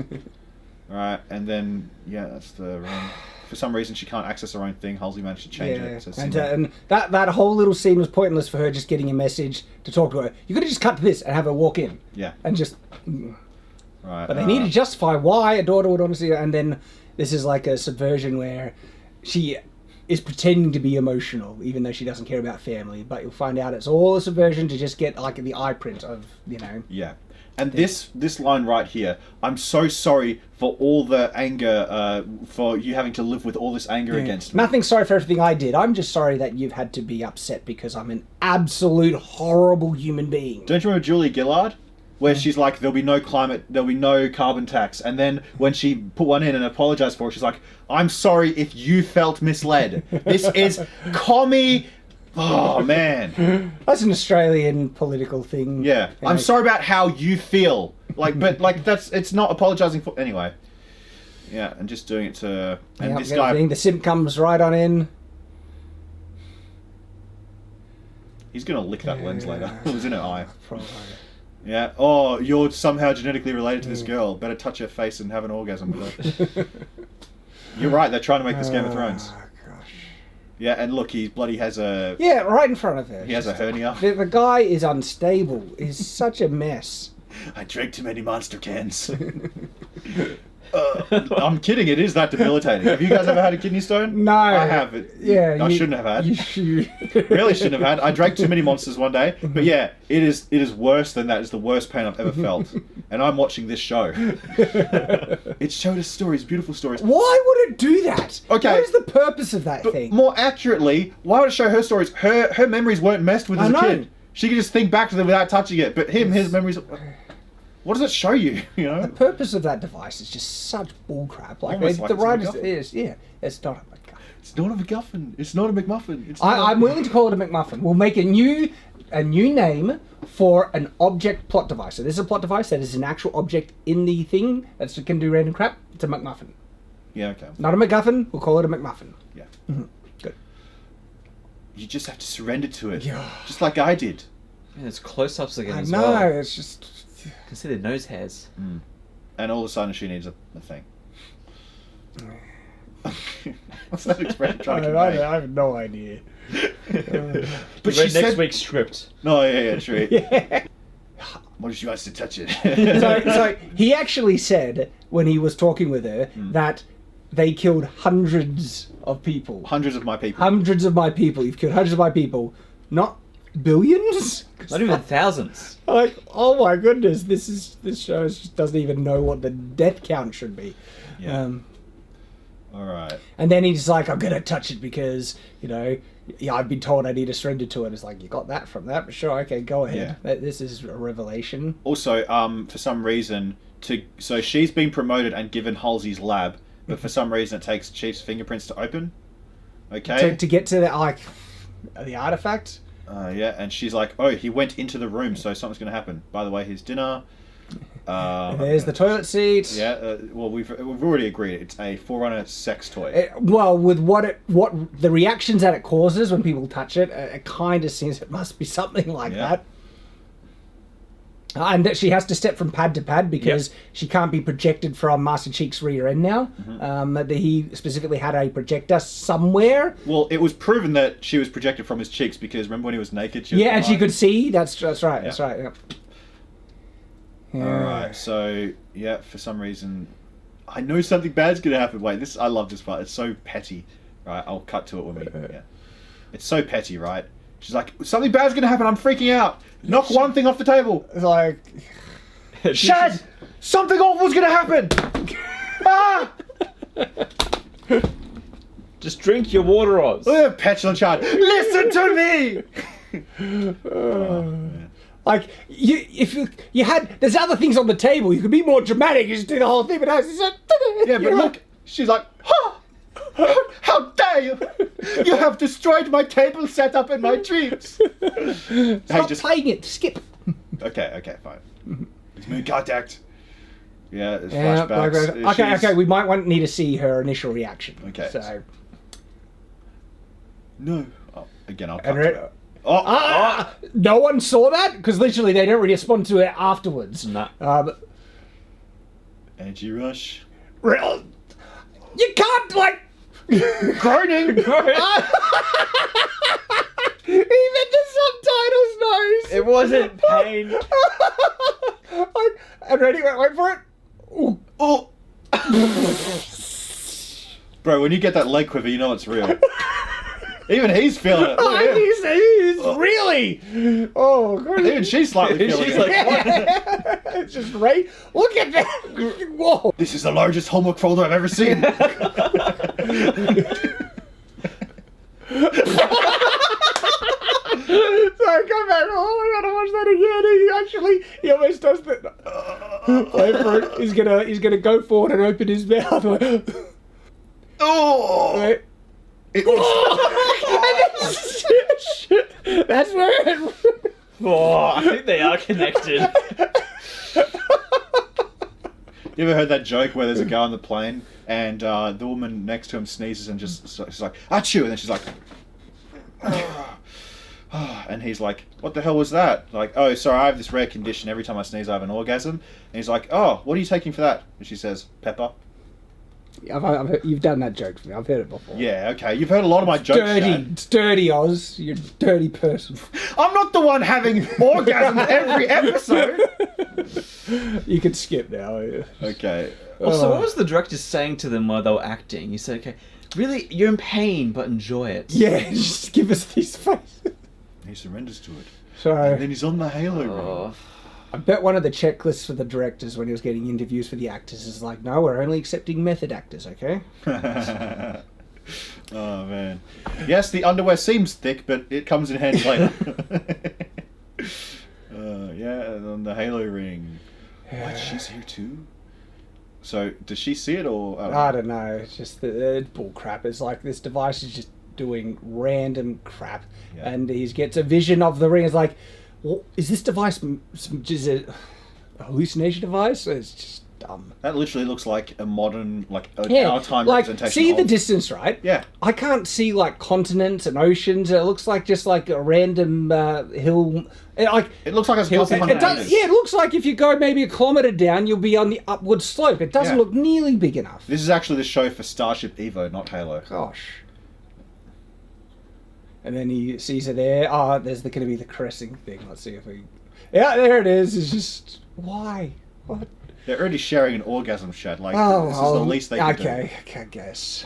Alright, and then, yeah, that's the room. For some reason, she can't access her own thing. Halsey managed to change it. So And that whole little scene was pointless for her just getting a message to talk to her. You could have just cut to this and have her walk in. yeah. And just... Right. But they need to justify why a daughter would honestly... And then this is like a subversion where she is pretending to be emotional, even though she doesn't care about family. But you'll find out it's all a subversion to just get like the eye print of, you know... Yeah. And this line right here, I'm so sorry for all the anger, for you having to live with all this anger against me. Nothing sorry for everything I did. I'm just sorry that you've had to be upset because I'm an absolute horrible human being. Don't you remember Julia Gillard? Where she's like, there'll be no carbon tax. And then when she put one in and apologized for it, she's like, I'm sorry if you felt misled. This is commie... Oh, man. That's an Australian political thing. Yeah. You know. I'm sorry about how you feel. Like, but like, it's not apologizing for... Anyway. Yeah, and just doing it to... And Yeah, this guy... the simp comes right on in. He's going to lick that lens later. It was in her eye. Probably. Yeah. Oh, you're somehow genetically related to this girl. Better touch her face and have an orgasm with her. You're right. They're trying to make this Game of Thrones. Oh, gosh. Yeah, and look, he bloody has a... Yeah, right in front of her. He has a hernia. The guy is unstable. He's such a mess. I drank too many Monster cans. I'm kidding. It is that debilitating. Have you guys ever had a kidney stone? No. I have. Yeah, I shouldn't have had. You Really shouldn't have had. I drank too many monsters one day. But yeah, it is worse than that. It's the worst pain I've ever felt. And I'm watching this show. It showed us stories, beautiful stories. Why would it do that? Okay. What is the purpose of that But thing? more accurately, why would it show her stories? Her memories weren't messed with as a I know. kid. She could just think back to them without touching it. But his memories... What does it show you? You know? The purpose of that device is just such bullcrap. Like, Almost like the it's a writers, MacGuffin. it's not a MacGuffin. It's not a MacGuffin. It's not a McMuffin. It's not I'm willing to call it a McMuffin. We'll make a new name for an object plot device. So this is a plot device that is an actual object in the thing that can do random crap. It's a McMuffin. Yeah, okay. Not a MacGuffin. We'll call it a McMuffin. Yeah. Good. You just have to surrender to it. Yeah. Just like I did. Yeah, there's close-ups again I as know. well. It's just. You can see their nose hairs. And all of a sudden she needs a thing. What's that expression trying to convey? I have no idea. But she Read next said... week's script. No, yeah, true. Yeah. What if she wants to touch it? So he actually said when he was talking with her that they killed hundreds of people. Hundreds of my people. Hundreds of my people. You've killed hundreds of my people. Not billions? Not even thousands. Like, oh my goodness, this show just doesn't even know what the death count should be. Yeah. All right. And then he's like, I'm gonna touch it because, you know, yeah, I've been told I need to surrender to it. It's like, you got that from that? Sure, okay, go ahead. This is a revelation. Also, for some reason, so she's been promoted and given Halsey's lab, but for some reason it takes Chief's fingerprints to open. Okay. To get to the artifact. Yeah, and she's like, oh, he went into the room, so something's going to happen. By the way, here's dinner. There's the toilet seat. Yeah, well, we've already agreed. It's a Forerunner sex toy. Well, with what the reactions that it causes when people touch it, it kind of seems it must be something like that. And that she has to step from pad to pad because she can't be projected from Master Cheek's rear end now. That he specifically had a projector somewhere. Well, it was proven that she was projected from his cheeks because remember when he was naked? She was and she blind? could see. That's right. That's right. Yeah. Yeah. Alright, so, yeah, for some reason... I know something bad's gonna happen. Wait, I love this part. It's so petty. Right, I'll cut to it when we... Yeah. It's so petty, right? She's like, something bad's gonna happen, I'm freaking out! Knock one thing off the table! It's like... Shad! Something awful's gonna happen! Ah! Just drink your water, Oz. Look at that petulant child. Listen to me! Like, if you had... There's other things on the table, you could be more dramatic, you just do the whole thing, but no, it's just... Yeah, but look, she's like, ha! How dare you! You have destroyed my table setup and my dreams! Stop playing it, skip. Okay, fine. It's moon contact. Yeah, it's flashbacks. Okay, we might need to see her initial reaction. Okay. So... No. Oh, again, I'll cut to it. No one saw that? Because literally they don't respond to it afterwards. No. Energy rush. You can't, like... Groaning! Even the subtitles knows! It wasn't pain. And ready? Wait for it. Ooh. Oh! Bro, when you get that leg quiver, you know it's real. Even he's feeling it. Look at him. He's really... Oh, God. Even she's slightly feeling She's it. like, what? It's just right. Look at that. Whoa. This is the largest homework folder I've ever seen. So come back. Oh, I gotta watch that again. He almost does that. Wait for it. He's gonna go forward and open his mouth. Oh! Wait. It was... That's where it... Oh, I think they are connected. You ever heard that joke where there's a guy on the plane and the woman next to him sneezes and she's like, achoo, and then she's like, and he's like, what the hell was that? Like, oh, sorry, I have this rare condition. Every time I sneeze, I have an orgasm. And he's like, oh, what are you taking for that? And she says, pepper. You've done that joke for me. I've heard it before. Yeah, okay. You've heard a lot of my jokes. It's dirty, Oz. You're a dirty person. I'm not the one having orgasms every episode. You can skip now. Okay. Also, what was the director saying to them while they were acting? He said, okay, really, you're in pain, but enjoy it. Yeah, just give us these faces. He surrenders to it. So, And then he's on the Halo ring. I bet one of the checklists for the directors when he was getting interviews for the actors is like, no, we're only accepting method actors, okay? Oh, man. Yes, the underwear seems thick, but it comes in handy later. Yeah, and on the Halo ring. What, she's here too? So, does she see it, or... I don't know. It's just it's bull crap. It's like this device is just doing random crap. Yeah. And he gets a vision of the ring. It's like, well, is this device just a hallucination device? It's just dumb. That literally looks like a modern, like, our time like, representation see the of... distance, right? Yeah. I can't see, like, continents and oceans. It looks like just, like, a random hill. It looks like it's a couple hundred meters. Yeah, it looks like if you go maybe a kilometre down, you'll be on the upward slope. It doesn't look nearly big enough. This is actually the show for Starship Evo, not Halo. Gosh. And then he sees her there. Oh, there's going to be the caressing thing. Let's see if we... Yeah, there it is. It's just... Why? What? They're already sharing an orgasm chat. Like, this is the least they can do. Okay, I guess.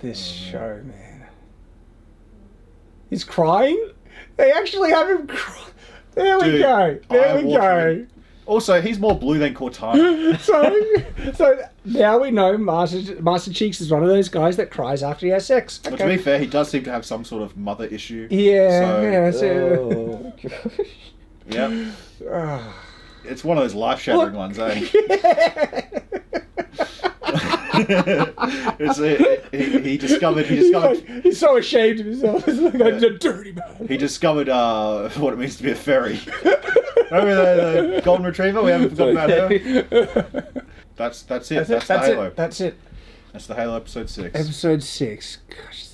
This show, man. He's crying? They actually have him cry. There we go. There we go. Also, he's more blue than Cortana. so now we know Master Cheeks is one of those guys that cries after he has sex. Okay. But to be fair, he does seem to have some sort of mother issue. Yeah. Yep. It's one of those life-shattering ones, eh? He discovered. He's so ashamed of himself. He's like a dirty man. He discovered what it means to be a fairy. Remember the golden retriever? We haven't forgotten about her. That's it. That's the Halo. That's it. That's the Halo episode 6. Episode 6. Gosh.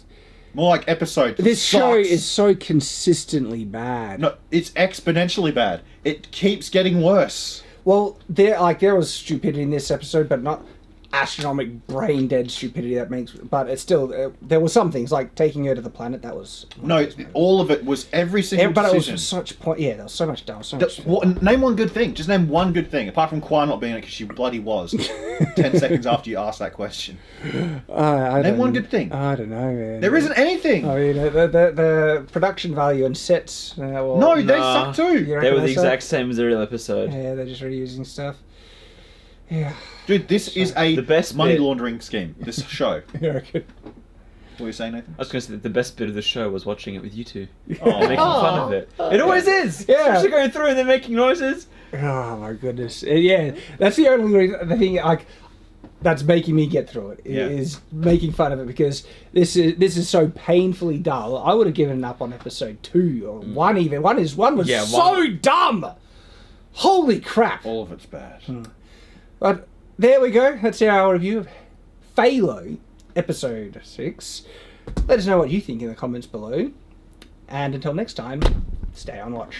More like episode. This show is so consistently bad. No, it's exponentially bad. It keeps getting worse. Well, there was stupidity in this episode, but not. astronomical brain dead stupidity that makes, but it's still there were some things like taking her to the planet that was No, all of it was every single but it decision. was such point. Yeah, there was so much down. Name one good thing. Just name one good thing, apart from Quan not being in it because she bloody was. 10 seconds after you asked that question. Name one good thing. I don't know, man. There isn't anything. I mean, the production value and sets. No, they suck too. You They reckon were the suck? exact same as the real episode. Yeah, they're just reusing stuff. Yeah. Dude, this is a The best money bit- laundering scheme. This show. You reckon? What were you saying, Nathan? I was going to say that the best bit of the show was watching it with you two. Oh. And making fun of it. It always is! Yeah. Especially going through and then making noises. Oh my goodness! Yeah, that's the only reason, the thing like that's making me get through it is making fun of it, because this is so painfully dull. I would have given up on episode 2 or 1 even. One was so dumb. Holy crap! All of it's bad. But there we go. That's our review of Phalo, episode 6. Let us know what you think in the comments below. And until next time, stay on watch.